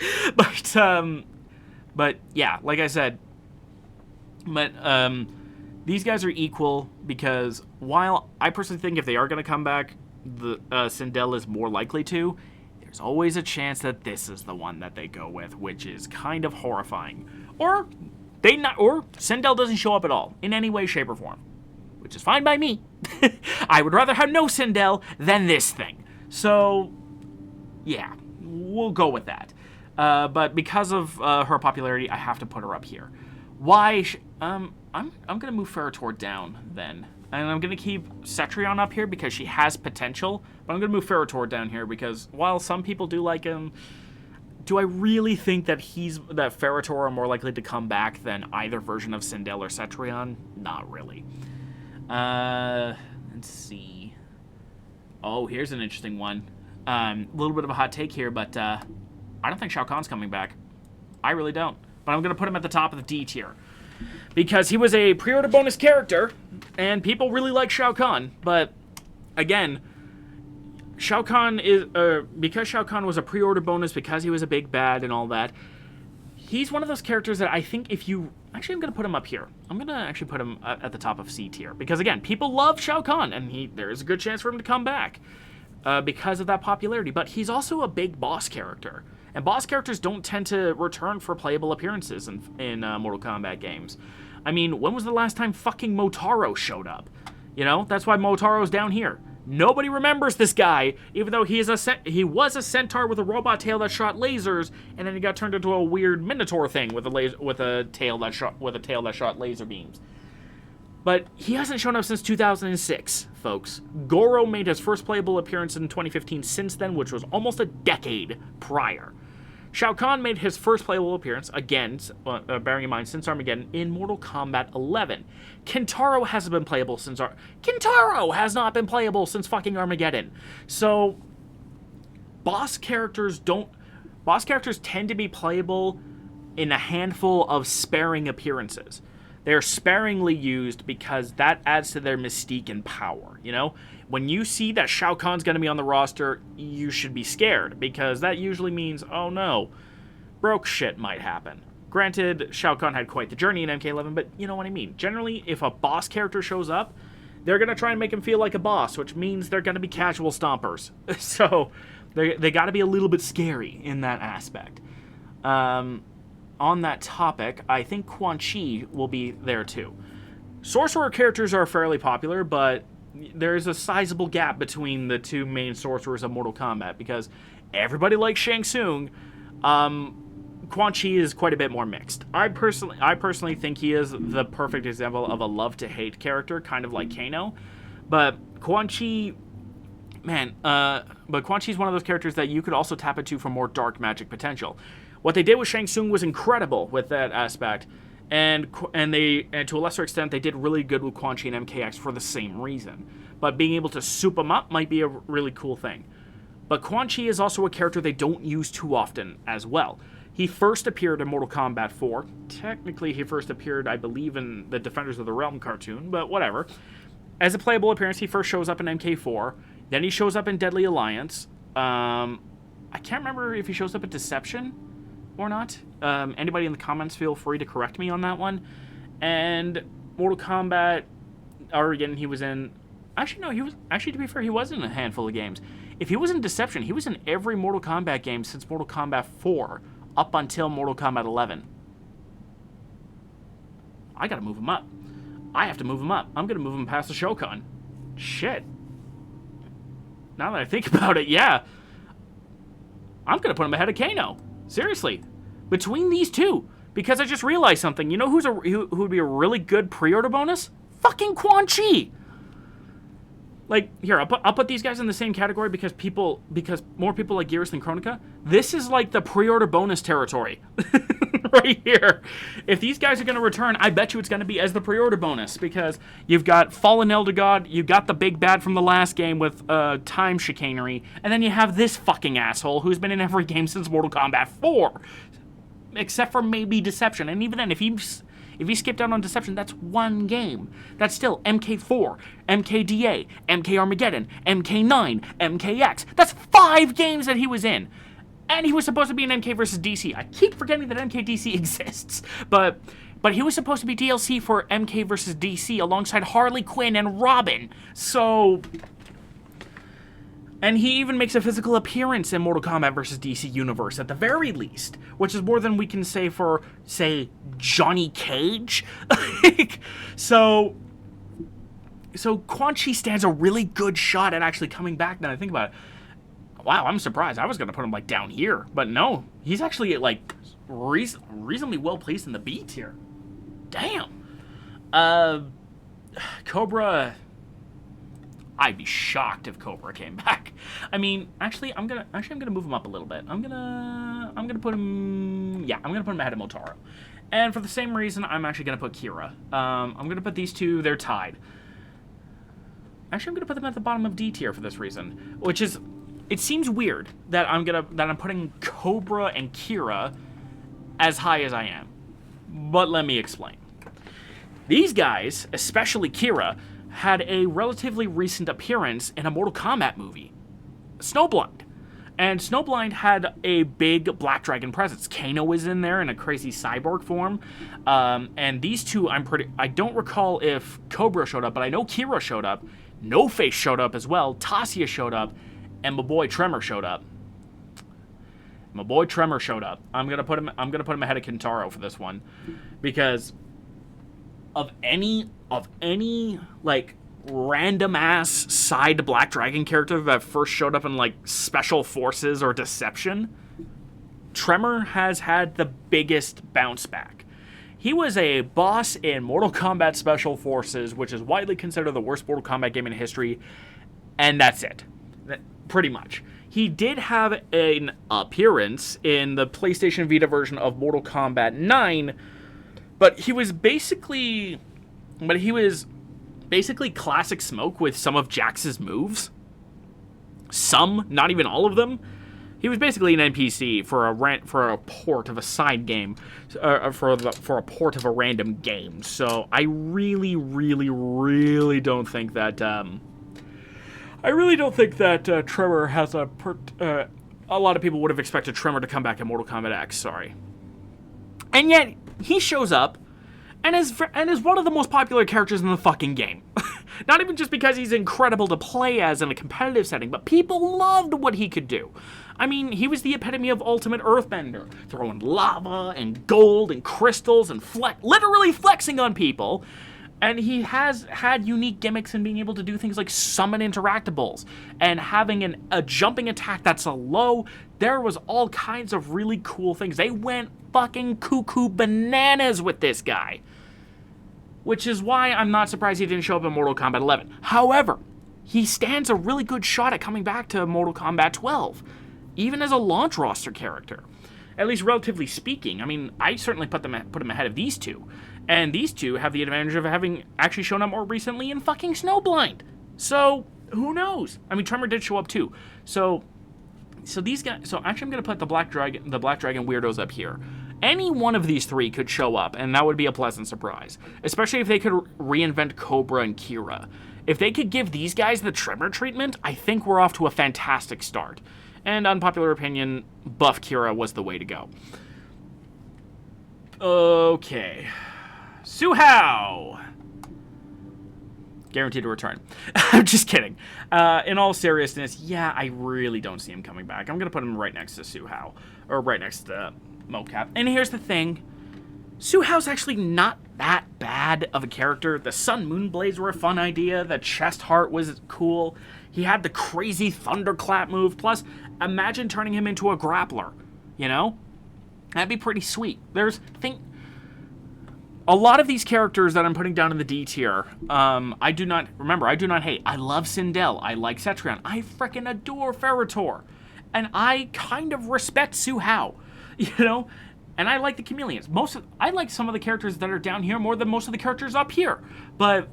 But yeah, like I said, these guys are equal, because while I personally think if they are going to come back, Sindel is more likely to, there's always a chance that this is the one that they go with, which is kind of horrifying. Or Sindel doesn't show up at all, in any way, shape, or form. Which is fine by me. I would rather have no Sindel than this thing. So, yeah, we'll go with that. But because of her popularity, I have to put her up here. Why? I'm going to move Ferritor down, then. And I'm going to keep Cetrion up here because she has potential. But I'm going to move Ferritor down here because while some people do like him, do I really think that Ferritor are more likely to come back than either version of Sindel or Cetrion? Not really. Let's see. Oh, here's an interesting one. A little bit of a hot take here, but I don't think Shao Kahn's coming back. I really don't. But I'm going to put him at the top of the D tier. Because he was a pre-order bonus character, and people really like Shao Kahn. But, again, Shao Kahn is... because Shao Kahn was a pre-order bonus, because he was a big bad and all that, he's one of those characters that I think if you... Actually, I'm going to put him up here. I'm going to actually put him at the top of C tier. Because, again, people love Shao Kahn, and there is a good chance for him to come back because of that popularity. But he's also a big boss character. And boss characters don't tend to return for playable appearances in Mortal Kombat games. I mean, when was the last time fucking Motaro showed up? You know, that's why Motaro's down here. Nobody remembers this guy, even though he was a centaur with a robot tail that shot lasers, and then he got turned into a weird minotaur thing with a tail that shot laser beams. But he hasn't shown up since 2006, folks. Goro made his first playable appearance in 2015 since then, which was almost a decade prior. Shao Kahn made his first playable appearance, again, bearing in mind, since Armageddon, in Mortal Kombat 11. Kintaro hasn't been playable since... Kintaro has not been playable since fucking Armageddon. So, boss characters tend to be playable in a handful of sparing appearances. They're sparingly used because that adds to their mystique and power, you know? When you see that Shao Kahn's going to be on the roster, you should be scared, because that usually means, oh no, broke shit might happen. Granted, Shao Kahn had quite the journey in MK11, but you know what I mean. Generally, if a boss character shows up, they're going to try and make him feel like a boss, which means they're going to be casual stompers. So, they got to be a little bit scary in that aspect. On that topic, I think Quan Chi will be there too. Sorcerer characters are fairly popular, but there's a sizable gap between the two main sorcerers of Mortal Kombat, because everybody likes Shang Tsung. Quan Chi is quite a bit more mixed. I personally think he is the perfect example of a love-to-hate character, kind of like Kano. But Quan Chi... but Quan Chi is one of those characters that you could also tap into for more dark magic potential. What they did with Shang Tsung was incredible with that aspect, and to a lesser extent, they did really good with Quan Chi and MKX for the same reason. But being able to soup them up might be a really cool thing. But Quan Chi is also a character they don't use too often as well. He first appeared in Mortal Kombat 4. Technically, he first appeared, I believe, in the Defenders of the Realm cartoon, but whatever. As a playable appearance, he first shows up in MK4. Then he shows up in Deadly Alliance. I can't remember if he shows up at Deception or not. Anybody in the comments, feel free to correct me on that one. And Mortal Kombat, or again, he was in... Actually, no, he was... Actually, to be fair, he was in a handful of games. If he was in Deception, he was in every Mortal Kombat game since Mortal Kombat 4, up until Mortal Kombat 11. I gotta move him up. I have to move him up. I'm gonna move him past the Shokan. Shit. Now that I think about it, yeah. I'm gonna put him ahead of Kano. Seriously. Between these two. Because I just realized something. You know who would be a really good pre-order bonus? Fucking Quan Chi! Like, here, I'll put these guys in the same category because more people like Geras than Kronika. This is like the pre-order bonus territory. Right here. If these guys are going to return, I bet you it's going to be as the pre-order bonus, because you've got Fallen Elder God, you've got the big bad from the last game with time chicanery, and then you have this fucking asshole who's been in every game since Mortal Kombat 4. Except for maybe Deception. And even then, if he skipped out on Deception, that's one game. That's still MK4, MKDA, MK Armageddon, MK9, MKX. That's 5 games that he was in. And he was supposed to be in MK vs. DC. I keep forgetting that MKDC exists. But he was supposed to be DLC for MK vs. DC alongside Harley Quinn and Robin. So... And he even makes a physical appearance in Mortal Kombat vs. DC Universe, at the very least. Which is more than we can say for, say, Johnny Cage. So Quan Chi stands a really good shot at actually coming back, now that I think about it. Wow, I'm surprised. I was going to put him, like, down here. But no, he's actually, like, reasonably well placed in the B tier. Damn. Cobra... I'd be shocked if Cobra came back. I mean, actually, I'm gonna move him up a little bit. I'm gonna put him... Yeah, I'm gonna put him ahead of Motaro. And for the same reason, I'm actually gonna put Kira. I'm gonna put these two, they're tied. Actually, I'm gonna put them at the bottom of D tier for this reason, which is... It seems weird that I'm putting Cobra and Kira as high as I am. But let me explain. These guys, especially Kira, had a relatively recent appearance in a Mortal Kombat movie, Snowblind. And Snowblind had a big Black Dragon presence. Kano was in there in a crazy cyborg form. And these two, I don't recall if Cobra showed up, but I know Kira showed up. No Face showed up as well. Tasia showed up. And my boy Tremor showed up. I'm gonna put him ahead of Kintaro for this one, because of any like random ass side Black Dragon character that first showed up in like Special Forces or Deception, Tremor has had the biggest bounce back. He was a boss in Mortal Kombat Special Forces, which is widely considered the worst Mortal Kombat game in history, and that's it. Pretty much. he did have an appearance in the PlayStation Vita version of Mortal Kombat 9, but he was basically classic Smoke with some of Jax's moves. Some, not even all of them. He was basically an NPC for a port of a side game, for a port of a random game. So I really, really, really don't think that Tremor has a lot of people would have expected Tremor to come back in Mortal Kombat X. Sorry, and yet he shows up and is one of the most popular characters in the fucking game. Not even just because he's incredible to play as in a competitive setting, but people loved what he could do. I mean, he was the epitome of ultimate earthbender, throwing lava and gold and crystals and literally flexing on people. And he has had unique gimmicks in being able to do things like summon interactables and having a jumping attack that's a low. There was all kinds of really cool things. They went fucking cuckoo bananas with this guy. Which is why I'm not surprised he didn't show up in Mortal Kombat 11. However, he stands a really good shot at coming back to Mortal Kombat 12, even as a launch roster character. At least relatively speaking. I mean, I certainly put him ahead of these two. And these two have the advantage of having actually shown up more recently in fucking Snowblind. So, who knows? I mean, Tremor did show up too. So these guys... So, actually, I'm going to put the Black Dragon weirdos up here. Any one of these three could show up, and that would be a pleasant surprise. Especially if they could reinvent Cobra and Kira. If they could give these guys the Tremor treatment, I think we're off to a fantastic start. And unpopular opinion, buff Kira was the way to go. Okay. Suhao! Guaranteed to return. I'm just kidding. In all seriousness, yeah, I really don't see him coming back. I'm going to put him right next to Suhao. Or right next to Mocap. And here's the thing. Suhao's actually not that bad of a character. The Sun Moon Blades were a fun idea. The Chest Heart was cool. He had the crazy Thunderclap move. Plus, imagine turning him into a grappler. You know? That'd be pretty sweet. A lot of these characters that I'm putting down in the D tier, I do not hate. I love Sindel. I like Cetrion. I frickin' adore Ferritor. And I kind of respect Suhao. You know? And I like the Chameleons. I like some of the characters that are down here more than most of the characters up here. But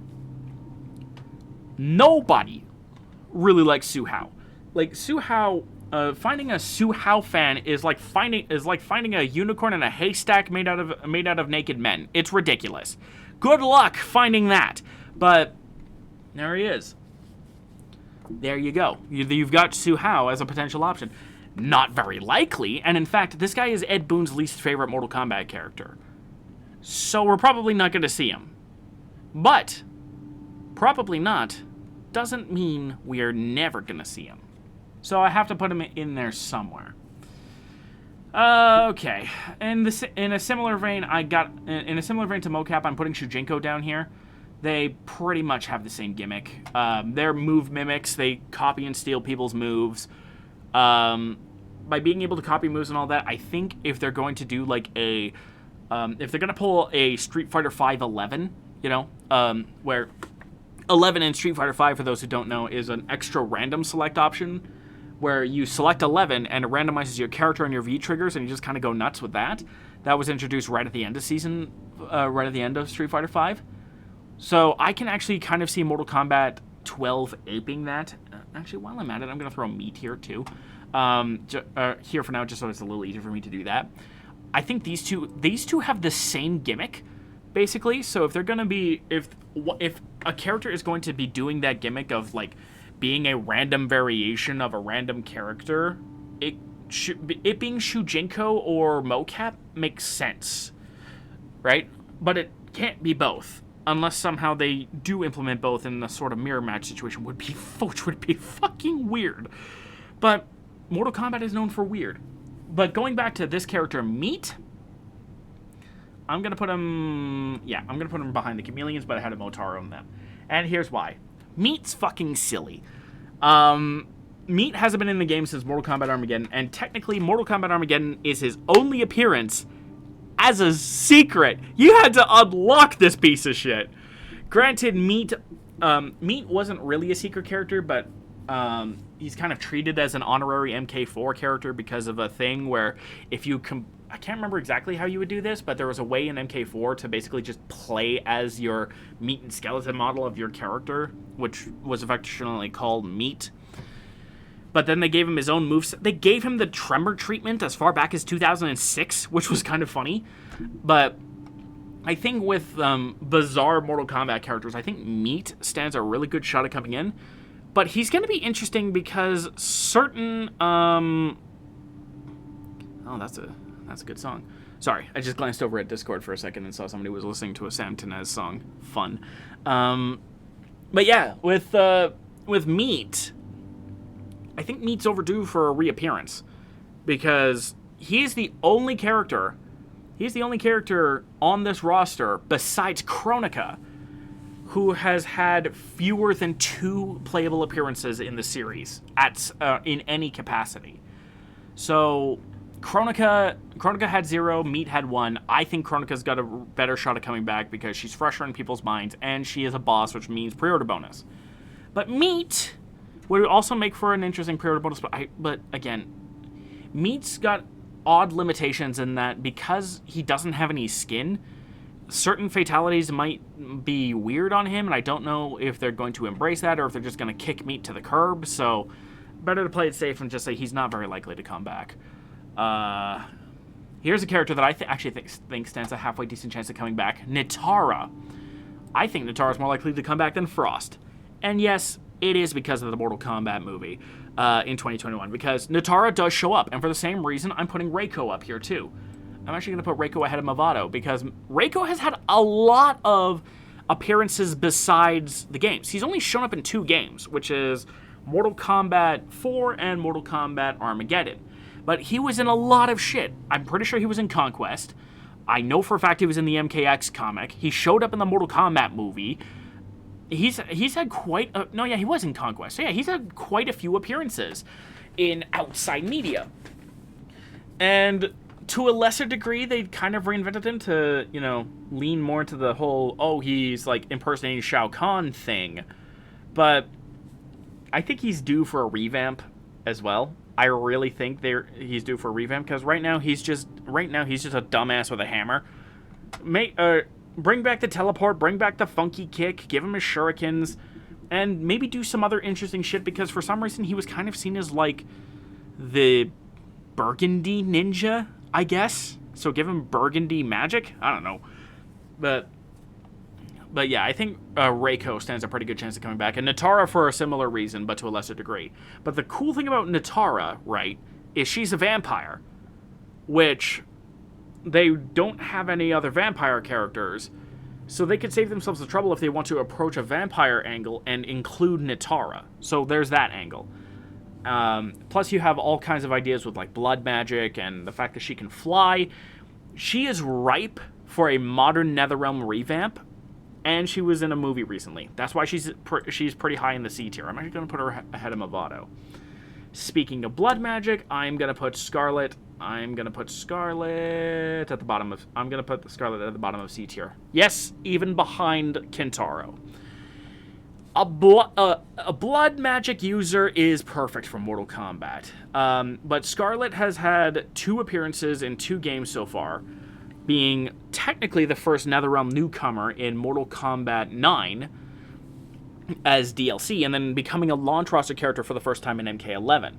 nobody really likes Suhao. Like, Suhao, finding a Suhao fan is like finding a unicorn in a haystack made out of naked men. It's ridiculous. Good luck finding that. But there he is. There you go. You've got Suhao as a potential option. Not very likely, and in fact, this guy is Ed Boon's least favorite Mortal Kombat character. So we're probably not going to see him. But, probably not, doesn't mean we are never going to see him. So I have to put him in there somewhere. Okay. In a similar vein to Mocap, I'm putting Shujinko down here. They pretty much have the same gimmick. They're move mimics. They copy and steal people's moves. By being able to copy moves and all that, I think if they're going to do like if they're going to pull a Street Fighter V 11, you know, where 11 in Street Fighter V, for those who don't know, is an extra random select option where you select 11 and it randomizes your character and your V triggers and you just kind of go nuts with that. That was introduced right at the end of Street Fighter V. So I can actually kind of see Mortal Kombat 12 aping that. Actually, while I'm at it, I'm going to throw Meat here, too. Here for now, just so it's a little easier for me to do that. I think these two have the same gimmick, basically. So if they're going to be... If a character is going to be doing that gimmick of, like, being a random variation of a random character, it being Shujinko or Mocap makes sense, right? But it can't be both. Unless somehow they do implement both in a sort of mirror match situation, which would be fucking weird. But Mortal Kombat is known for weird. But going back to this character, Meat, I'm going to put him behind the Chameleons, but I had a Motaro in them. And here's why. Meat's fucking silly. Meat hasn't been in the game since Mortal Kombat Armageddon, and technically Mortal Kombat Armageddon is his only appearance as a secret. You had to unlock this piece of shit. Granted, Meat wasn't really a secret character, but he's kind of treated as an honorary MK4 character because of a thing where if you I can't remember exactly how you would do this, but there was a way in MK4 to basically just play as your meat and skeleton model of your character, which was affectionately called Meat. But then they gave him his own moveset. They gave him the tremor treatment as far back as 2006, which was kind of funny. But I think with bizarre Mortal Kombat characters, I think Meat stands a really good shot at coming in. But he's going to be interesting because certain... Oh, that's a good song. Sorry, I just glanced over at Discord for a second and saw somebody was listening to a Sam Tinez song. Fun. But yeah, with Meat, I think Meat's overdue for a reappearance because he's the only character on this roster besides Kronika who has had fewer than 2 playable appearances in the series in any capacity. So Kronika had 0, Meat had 1. I think Kronika's got a better shot at coming back because she's fresher in people's minds and she is a boss, which means pre-order bonus. But Meat would also make for an interesting pre-order bonus, but again, Meat's got odd limitations in that because he doesn't have any skin, certain fatalities might be weird on him, and I don't know if they're going to embrace that or if they're just going to kick Meat to the curb, so better to play it safe and just say he's not very likely to come back. Here's a character that I actually think stands a halfway decent chance of coming back, Nitara. I think Nitara's more likely to come back than Frost. And yes, it is because of the Mortal Kombat movie in 2021, because Nitara does show up, and for the same reason, I'm putting Reiko up here too. I'm actually going to put Reiko ahead of Movado, because Reiko has had a lot of appearances besides the games. He's only shown up in 2 games, which is Mortal Kombat 4 and Mortal Kombat Armageddon. But he was in a lot of shit. I'm pretty sure he was in Conquest. I know for a fact he was in the MKX comic. He showed up in the Mortal Kombat movie. He's had quite a... No, yeah, he was in Conquest. So yeah, he's had quite a few appearances in outside media. And to a lesser degree, they kind of reinvented him to, lean more into the whole, he's, like, impersonating Shao Kahn thing. But I think he's due for a revamp as well. I really think he's due for a revamp, because right now he's just a dumbass with a hammer. Bring back the teleport, bring back the funky kick, give him his shurikens, and maybe do some other interesting shit, because for some reason he was kind of seen as, like, the Burgundy ninja, I guess. So give him Burgundy magic? I don't know. But yeah, I think Reiko stands a pretty good chance of coming back, and Nitara for a similar reason, but to a lesser degree. But the cool thing about Nitara, right, is she's a vampire, which they don't have any other vampire characters, so they could save themselves the trouble if they want to approach a vampire angle and include Nitara. So there's that angle. Plus you have all kinds of ideas with like blood magic and the fact that she can fly. She is ripe for a modern NetherRealm revamp, and she was in a movie recently. That's why she's pretty high in the C tier. I'm actually going to put her ahead of Movado. Speaking of blood magic, I'm going to put Scarlet. I'm going to put Scarlet at the bottom of... I'm going to put Scarlet at the bottom of C tier. Yes, even behind Kentaro. A blood magic user is perfect for Mortal Kombat. But Scarlet has had 2 appearances in 2 games so far, being technically the first NetherRealm newcomer in Mortal Kombat 9 as DLC, and then becoming a launch roster character for the first time in MK11.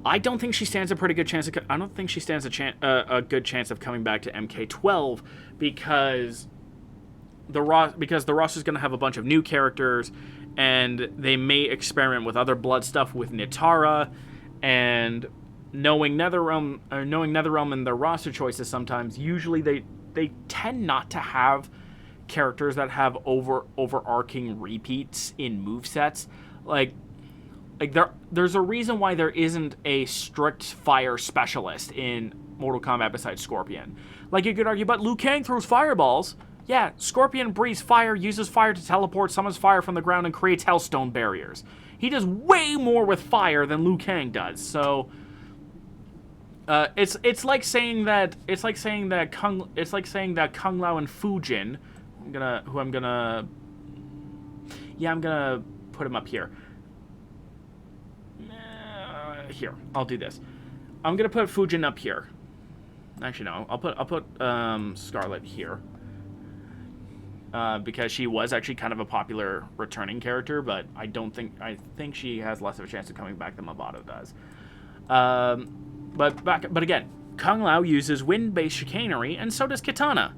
I don't think she stands a pretty good chance. I don't think she stands a good chance of coming back to MK12 because the roster's going to have a bunch of new characters, and they may experiment with other blood stuff with Nitara, and knowing NetherRealm and their roster choices sometimes, usually they tend not to have characters that have overarching repeats in movesets. Like there's a reason why there isn't a strict fire specialist in Mortal Kombat besides Scorpion. Like, you could argue, but Liu Kang throws fireballs. Yeah, Scorpion breathes fire, uses fire to teleport, summons fire from the ground, and creates hellstone barriers. He does way more with fire than Liu Kang does. So it's like saying that Kung Lao and Fujin, I'm gonna put him up here. here, I'll do this. I'm gonna put Fujin up here. Actually, no. I'll put Scarlet here. Because she was actually kind of a popular returning character, but I think she has less of a chance of coming back than Mabato does. But again, Kung Lao uses wind-based chicanery, and so does Kitana.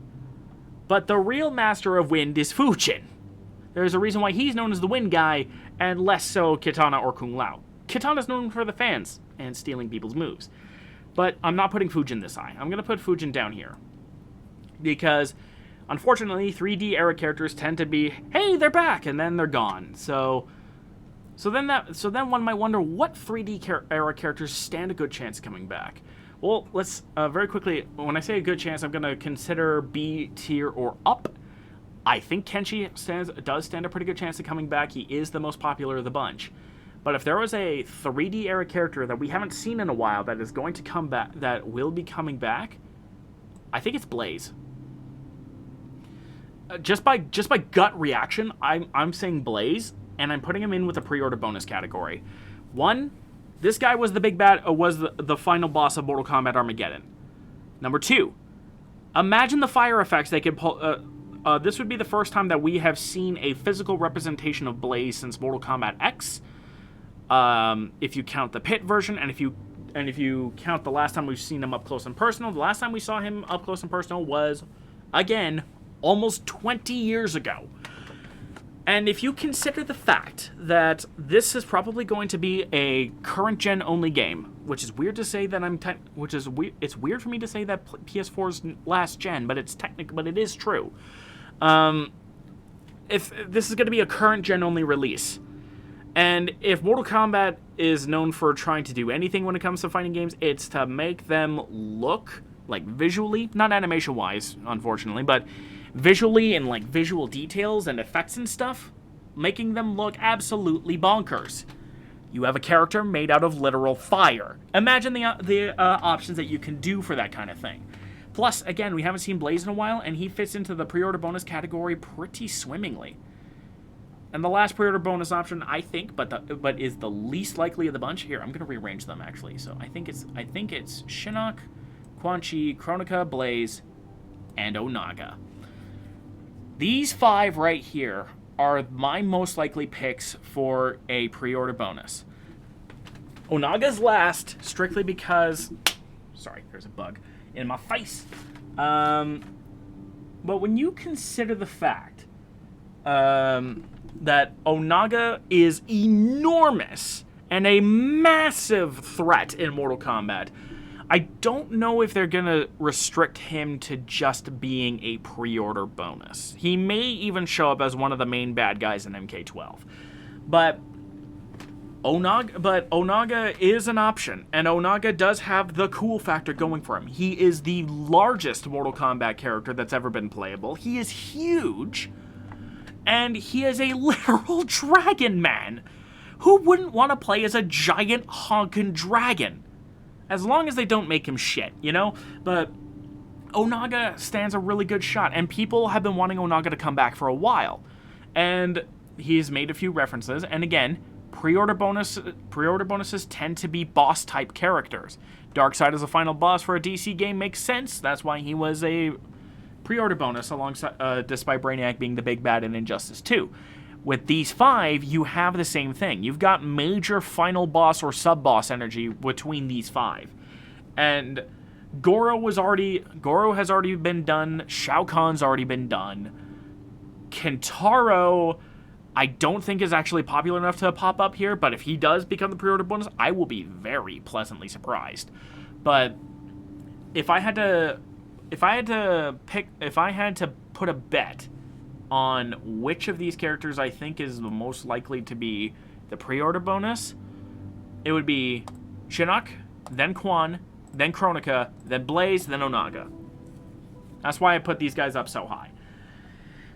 But the real master of wind is Fujin. There's a reason why he's known as the wind guy, and less so Kitana or Kung Lao. Kitana's known for the fans and stealing people's moves. But I'm not putting Fujin this high. I'm going to put Fujin down here. Because, unfortunately, 3D era characters tend to be, hey, they're back, and then they're gone. So then one might wonder, what 3D era characters stand a good chance of coming back? Well, let's very quickly, when I say a good chance, I'm going to consider B tier or up. I think Kenshi does stand a pretty good chance of coming back. He is the most popular of the bunch. But if there was a 3D era character that we haven't seen in a while that is going to come back, that will be coming back, I think it's Blaze. Just by gut reaction, I'm saying Blaze, and I'm putting him in with a pre-order bonus category. One, this guy was the big bad, was the final boss of Mortal Kombat Armageddon. Number two, imagine the fire effects they could pull. This would be the first time that we have seen a physical representation of Blaze since Mortal Kombat X. If you count the pit version, and if you count the last time we've seen him up close and personal, the last time we saw him up close and personal was, again, almost 20 years ago. And if you consider the fact that this is probably going to be a current gen only game, which is weird to say that it's weird for me to say that PS4's last gen, but but it is true. If this is going to be a current gen only release, and if Mortal Kombat is known for trying to do anything when it comes to fighting games, it's to make them look, like, visually, not animation-wise, unfortunately, but visually and, like, visual details and effects and stuff, making them look absolutely bonkers. You have a character made out of literal fire. Imagine the options that you can do for that kind of thing. Plus, again, we haven't seen Blaze in a while, and he fits into the pre-order bonus category pretty swimmingly. And the last pre-order bonus option, I think, but is the least likely of the bunch. Here, I'm going to rearrange them, actually. So I think it's Shinnok, Quan Chi, Kronika, Blaze, and Onaga. These five right here are my most likely picks for a pre-order bonus. Onaga's last, strictly because... Sorry, there's a bug in my face. But when you consider the fact that Onaga is enormous and a massive threat in Mortal Kombat, I don't know if they're going to restrict him to just being a pre-order bonus. He may even show up as one of the main bad guys in MK12. But Onaga is an option, and Onaga does have the cool factor going for him. He is the largest Mortal Kombat character that's ever been playable. He is huge, and he is a literal dragon man. Who wouldn't want to play as a giant honkin' dragon? As long as they don't make him shit, you know? But Onaga stands a really good shot, and people have been wanting Onaga to come back for a while. And he's made a few references, and again, pre-order bonuses tend to be boss-type characters. Darkseid as a final boss for a DC game makes sense. That's why he was a pre-order bonus, alongside, despite Brainiac being the big bad in Injustice 2. With these five, you have the same thing. You've got major final boss or sub-boss energy between these five. And Goro has already been done. Shao Kahn's already been done. Kentaro, I don't think is actually popular enough to pop up here, but if he does become the pre-order bonus, I will be very pleasantly surprised. But if I had to put a bet on which of these characters I think is the most likely to be the pre-order bonus, it would be Shinnok, then Quan, then Kronika, then Blaze, then Onaga. That's why I put these guys up so high.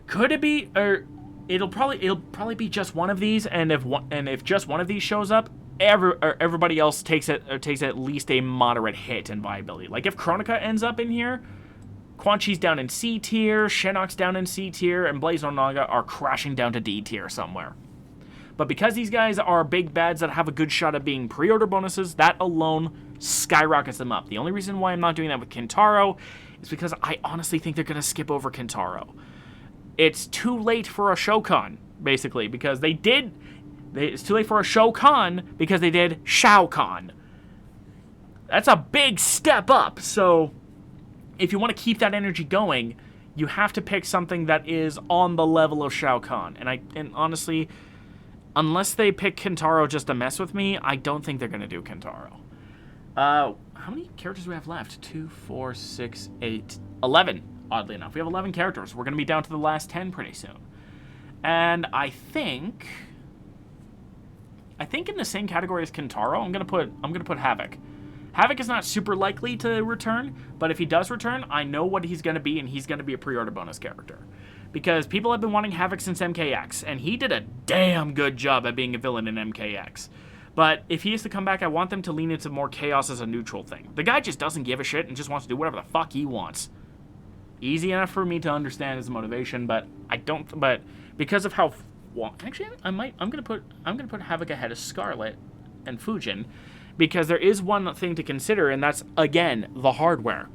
Could it be, or it'll probably be just one of these, and if just one of these shows up, everybody else takes at least a moderate hit in viability. Like if Kronika ends up in here, Quan Chi's down in C tier, Shinnok's down in C tier, and Blaze and Onaga are crashing down to D tier somewhere. But because these guys are big bads that have a good shot at being pre-order bonuses, that alone skyrockets them up. The only reason why I'm not doing that with Kintaro is because I honestly think they're going to skip over Kintaro. It's too late for a Shokan, basically, because it's too late for a Shokan because they did Shao Kahn. That's a big step up, so if you want to keep that energy going, you have to pick something that is on the level of Shao Kahn. And honestly, unless they pick Kintaro just to mess with me, I don't think they're going to do Kintaro. How many characters do we have left? 2, 4, 6, 8, 11. Oddly enough, we have 11 characters. We're going to be down to the last 10 pretty soon. And I think in the same category as Kintaro, I'm going to put Havoc. Havoc is not super likely to return, but if he does return, I know what he's going to be, and he's going to be a pre-order bonus character. Because people have been wanting Havoc since MKX, and he did a damn good job at being a villain in MKX. But if he is to come back, I want them to lean into more chaos as a neutral thing. The guy just doesn't give a shit and just wants to do whatever the fuck he wants. Easy enough for me to understand his motivation, but but because of how... Well, actually, I'm gonna put Havoc ahead of Scarlet and Fujin, because there is one thing to consider, and that's, again, the hardware.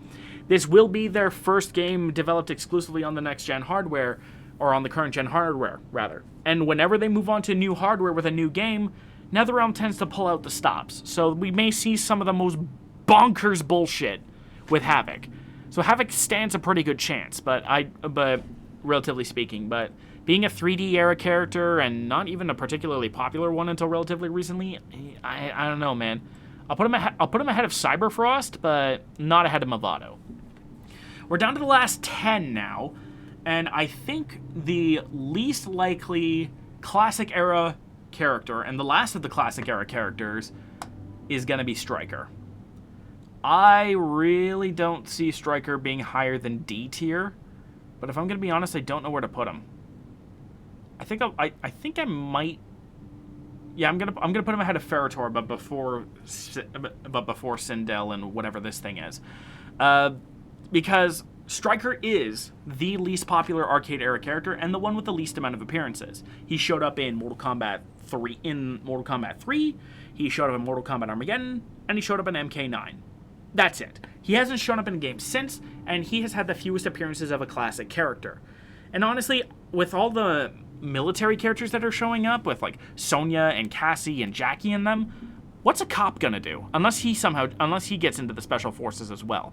This will be their first game developed exclusively on the next-gen hardware, or on the current-gen hardware, rather. And whenever they move on to new hardware with a new game, NetherRealm tends to pull out the stops. So we may see some of the most bonkers bullshit with Havoc. So Havoc stands a pretty good chance, but relatively speaking, but being a 3D era character and not even a particularly popular one until relatively recently, I don't know, man. I'll put him ahead of Cyberfrost, but not ahead of Movado. We're down to the last 10 now, and I think the least likely classic era character and the last of the classic era characters is going to be Striker. I really don't see Striker being higher than D tier, but if I'm going to be honest, I don't know where to put him. I think I might. Yeah, I'm gonna put him ahead of Ferritor, but before Sindel and whatever this thing is, because Striker is the least popular arcade era character and the one with the least amount of appearances. He showed up in Mortal Kombat 3. He showed up in Mortal Kombat Armageddon, and he showed up in MK9. That's it. He hasn't shown up in a game since, and he has had the fewest appearances of a classic character. And honestly, with all the military characters that are showing up, with like Sonya and Cassie and Jackie in them, what's a cop gonna do? Unless he gets into the special forces as well.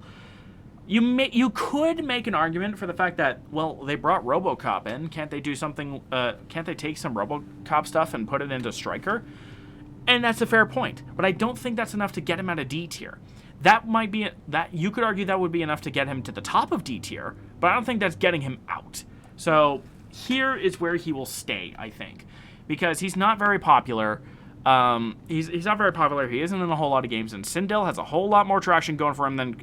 You could make an argument for the fact that, well, they brought RoboCop in. Can't they do something? Can't they take some RoboCop stuff and put it into Striker? And that's a fair point, but I don't think that's enough to get him out of D tier. You could argue that would be enough to get him to the top of D tier, but I don't think that's getting him out. So here is where he will stay, I think, because he's not very popular. He's not very popular. He isn't in a whole lot of games, and Sindel has a whole lot more traction going for him than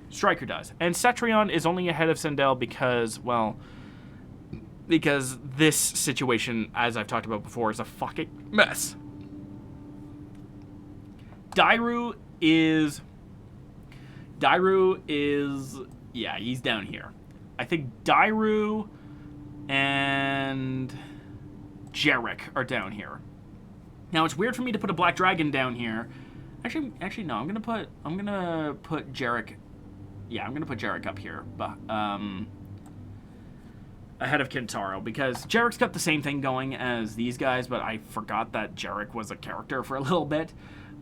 Striker does. And Cetrion is only ahead of Sindel because this situation, as I've talked about before, is a fucking mess. Dairu is, yeah, he's down here. I think Dairu and Jarek are down here. Now, it's weird for me to put a Black Dragon down here. Actually, no. I'm gonna put Jarek. Yeah, I'm gonna put Jarek up here, but ahead of Kintaro, because Jarek's got the same thing going as these guys, but I forgot that Jarek was a character for a little bit.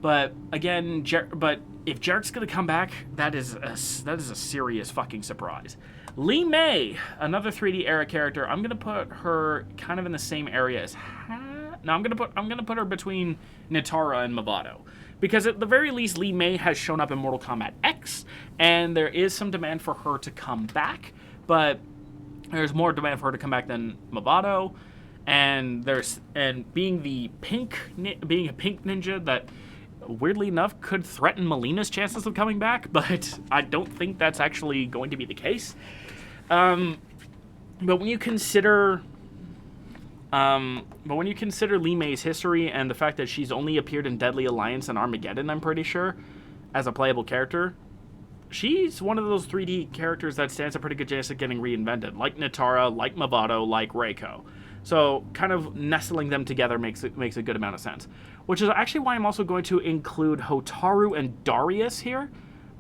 But again, if Jarek's gonna come back, that is a serious fucking surprise. Li Mei, another 3D era character. I'm gonna put her kind of in the same area as I'm gonna put her between Nitara and Movado, because at the very least, Li Mei has shown up in Mortal Kombat X, and there is some demand for her to come back. But there's more demand for her to come back than Movado, and being a pink ninja that, weirdly enough, could threaten Melina's chances of coming back, but I don't think that's actually going to be the case. But when you consider Li Mei's history and the fact that she's only appeared in Deadly Alliance and Armageddon, I'm pretty sure, as a playable character, she's one of those 3D characters that stands a pretty good chance of getting reinvented, like Nitara, like Movado, like Reiko. So kind of nestling them together makes a good amount of sense. Which is actually why I'm also going to include Hotaru and Darius here,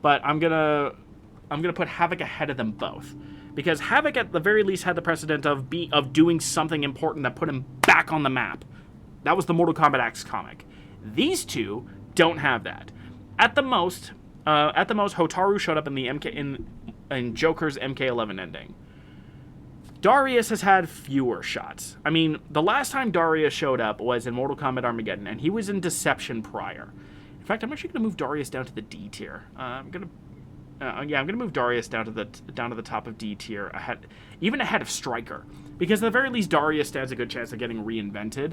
but I'm gonna put Havoc ahead of them both, because Havoc at the very least had the precedent of doing something important that put him back on the map. That was the Mortal Kombat X comic. These two don't have that. At the most, Hotaru showed up in the in Joker's MK11 ending. Darius has had fewer shots. I mean, the last time Darius showed up was in Mortal Kombat Armageddon, and he was in Deception prior. In fact, I'm actually going to move Darius down to the D tier. I'm gonna move Darius down to the top of D tier, even ahead of Stryker, because at the very least Darius stands a good chance of getting reinvented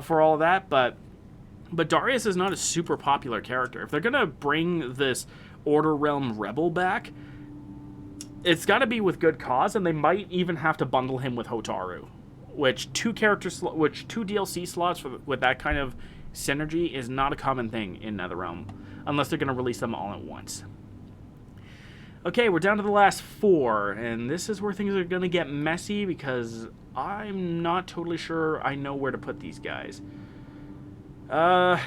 for all of that. But Darius is not a super popular character. If they're gonna bring this Order Realm Rebel back, it's got to be with good cause, and they might even have to bundle him with Hotaru, which two DLC slots with that kind of synergy is not a common thing in NetherRealm, unless they're going to release them all at once. Okay, we're down to the last 4, and this is where things are going to get messy, because I'm not totally sure I know where to put these guys.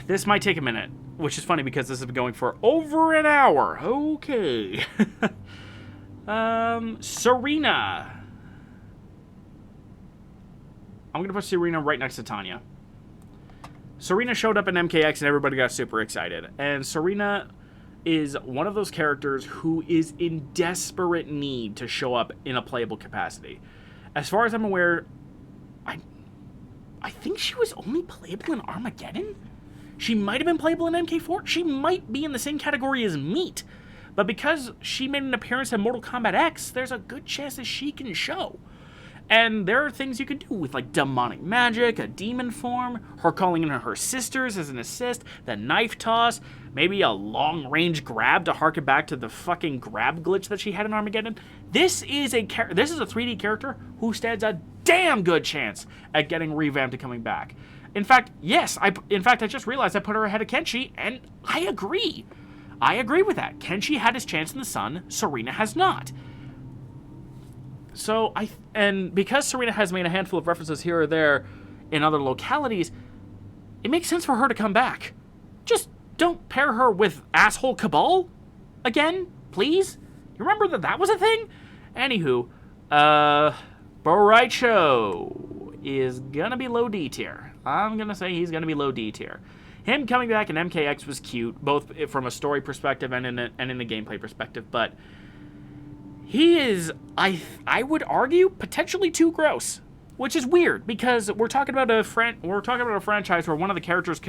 This might take a minute, which is funny because this has been going for over an hour. Okay. Serena. I'm going to put Serena right next to Tanya. Serena showed up in MKX and everybody got super excited. And Serena is one of those characters who is in desperate need to show up in a playable capacity. As far as I'm aware, I think she was only playable in Armageddon? She might have been playable in MK4? She might be in the same category as Meat. But because she made an appearance in Mortal Kombat X, there's a good chance that she can show. And there are things you can do with, like, demonic magic, a demon form, her calling in her sisters as an assist, the knife toss, maybe a long-range grab to harken back to the fucking grab glitch that she had in Armageddon. This is a 3D character who stands a damn good chance at getting revamped and coming back. In fact, yes, I just realized I put her ahead of Kenshi, and I agree. I agree with that. Kenshi had his chance in the sun, Serena has not. So, and because Serena has made a handful of references here or there in other localities, it makes sense for her to come back. Just don't pair her with asshole Cabal again, please. You remember that was a thing? Anywho, Boraicho is gonna be low D tier. I'm gonna say he's gonna be low D tier. Him coming back in MKX was cute, both from a story perspective and in a gameplay perspective, but he is, I would argue, potentially too gross, which is weird because we're talking about a franchise where one of the characters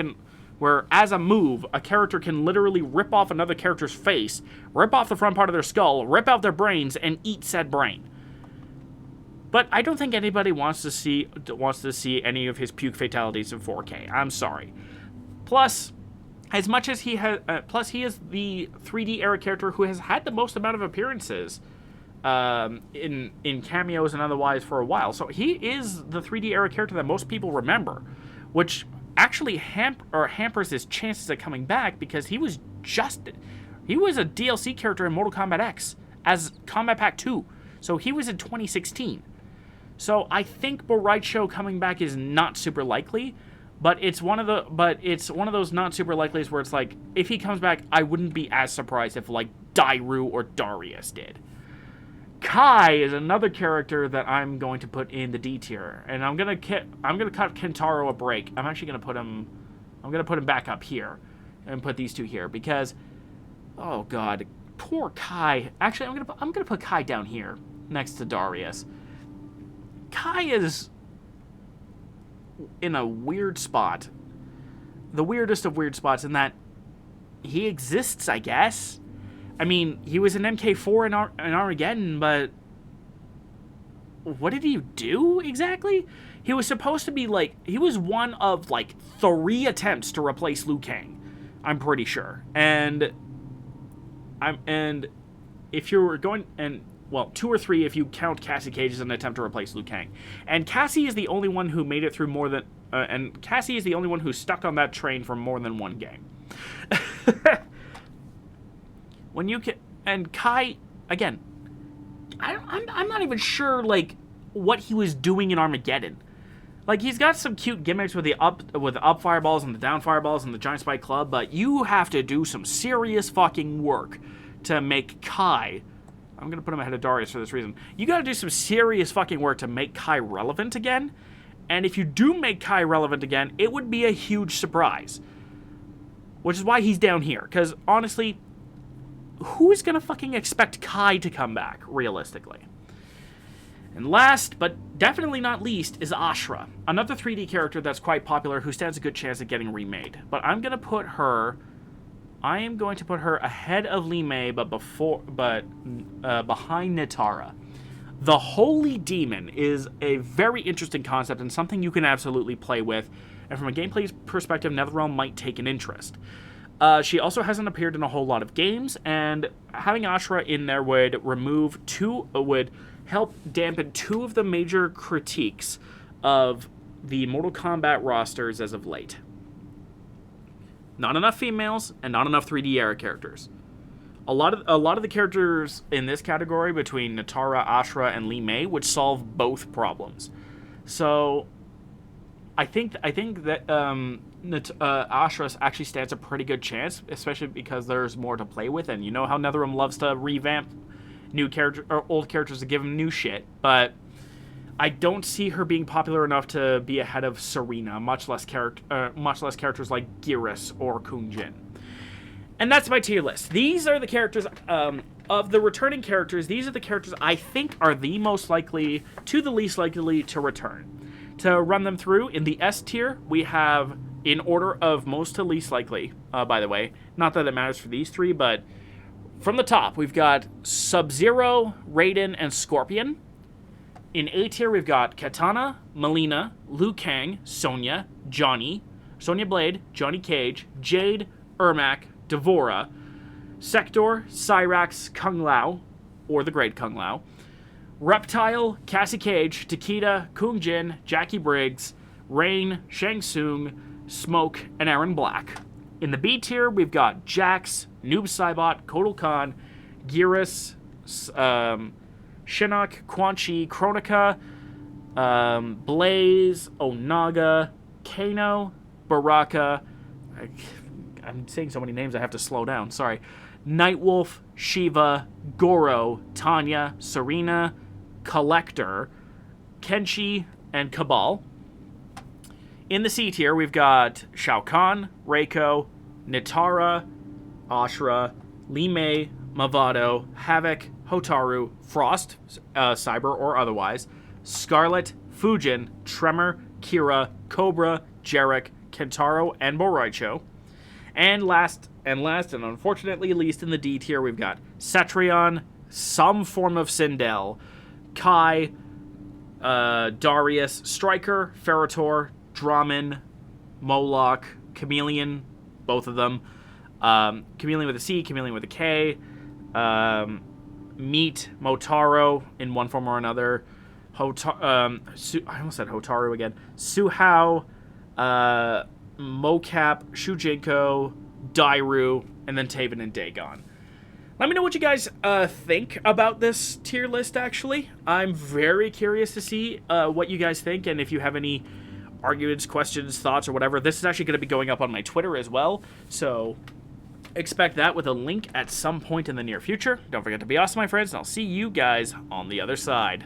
where as a move, a character can literally rip off another character's face, rip off the front part of their skull, rip out their brains, and eat said brain. But I don't think anybody wants to see any of his puke fatalities in 4K. I'm sorry. Plus, as much as he has, he is the 3D era character who has had the most amount of appearances in cameos and otherwise for a while. So he is the 3D era character that most people remember, which actually hampers his chances of coming back because he was a DLC character in Mortal Kombat X as Combat Pack 2. So he was in 2016. So I think Boraicho coming back is not super likely. But it's one of those not super likelies where it's like, if he comes back, I wouldn't be as surprised if, like, Dairu or Darius did. Kai is another character that I'm going to put in the D tier, and I'm gonna cut Kentaro a break. I'm gonna put him back up here, and put these two here because, oh god, poor Kai. Actually, I'm gonna put Kai down here next to Darius. Kai is in a weird spot. The weirdest of weird spots in that he exists, I guess. I mean, he was an MK4 in Armageddon, but what did he do exactly? He was supposed to be he was one of 3 attempts to replace Liu Kang, I'm pretty sure. And if you're going, and well, 2 or 3 if you count Cassie Cage as an attempt to replace Liu Kang. And Cassie is the only one who made it through more than... and Cassie is the only one who stuck on that train for more than one game. When you can... And Kai, again, I'm not even sure, what he was doing in Armageddon. Like, he's got some cute gimmicks with the up fireballs and the down fireballs and the giant spike club, but you have to do some serious fucking work to make Kai. I'm gonna put him ahead of Darius for this reason. You gotta do some serious fucking work to make Kai relevant again. And if you do make Kai relevant again, it would be a huge surprise. Which is why he's down here. Because, honestly, who is gonna fucking expect Kai to come back, realistically? And last, but definitely not least, is Ashra, another 3D character that's quite popular who stands a good chance of getting remade. But I am going to put her ahead of Li Mei, but behind Nitara. The Holy Demon is a very interesting concept and something you can absolutely play with, and from a gameplay perspective, NetherRealm might take an interest. She also hasn't appeared in a whole lot of games, and having Ashra in there would help dampen two of the major critiques of the Mortal Kombat rosters as of late. Not enough females and not enough 3D era characters. A lot of the characters in this category between Nitara, Ashra, and Li Mei would solve both problems. So I think that Ashra actually stands a pretty good chance, especially because there's more to play with, and you know how NetherRealm loves to revamp new character or old characters to give them new shit, but I don't see her being popular enough to be ahead of Serena, much less characters like Geras or Kung Jin. And that's my tier list. These are the characters of the returning characters. These are the characters I think are the most likely to the least likely to return. To run them through, in the S tier, we have in order of most to least likely. By the way, not that it matters for these three, but from the top, we've got Sub-Zero, Raiden, and Scorpion. In A tier, we've got Katana, Melina, Liu Kang, Sonya, Johnny, Sonya Blade, Johnny Cage, Jade, Ermac, Devora, Sector, Cyrax, Kung Lao, or the Great Kung Lao, Reptile, Cassie Cage, Takeda, Kung Jin, Jackie Briggs, Rain, Shang Tsung, Smoke, and Aaron Black. In the B tier, we've got Jax, Noob Saibot, Kotal Khan, Geras, Shinnok, Quan Chi, Chronica, Blaze, Onaga, Kano, Baraka. I'm saying so many names I have to slow down, sorry. Nightwolf, Shiva, Goro, Tanya, Serena, Collector, Kenshi, and Cabal. In the C tier, we've got Shao Kahn, Reiko, Nitara, Ashra, Li Mei, Mavado, Havoc, Hotaru, Frost, Cyber or otherwise, Scarlet, Fujin, Tremor, Kira, Cobra, Jarek, Kentaro, and Boraicho. And last, and unfortunately least in the D tier, we've got Cetrion, some form of Sindel, Kai, Darius, Striker, Ferrator, Draman, Moloch, Chameleon, both of them. Chameleon with a C, Chameleon with a K. Meet, Motaro in one form or another. I almost said Hotaru again. Suhao, Mocap, Shujinko, Dairu, and then Taven and Dagon. Let me know what you guys think about this tier list, actually. I'm very curious to see what you guys think, and if you have any arguments, questions, thoughts, or whatever. This is actually going to be going up on my Twitter as well, so expect that with a link at some point in the near future. Don't forget to be awesome, my friends, and I'll see you guys on the other side.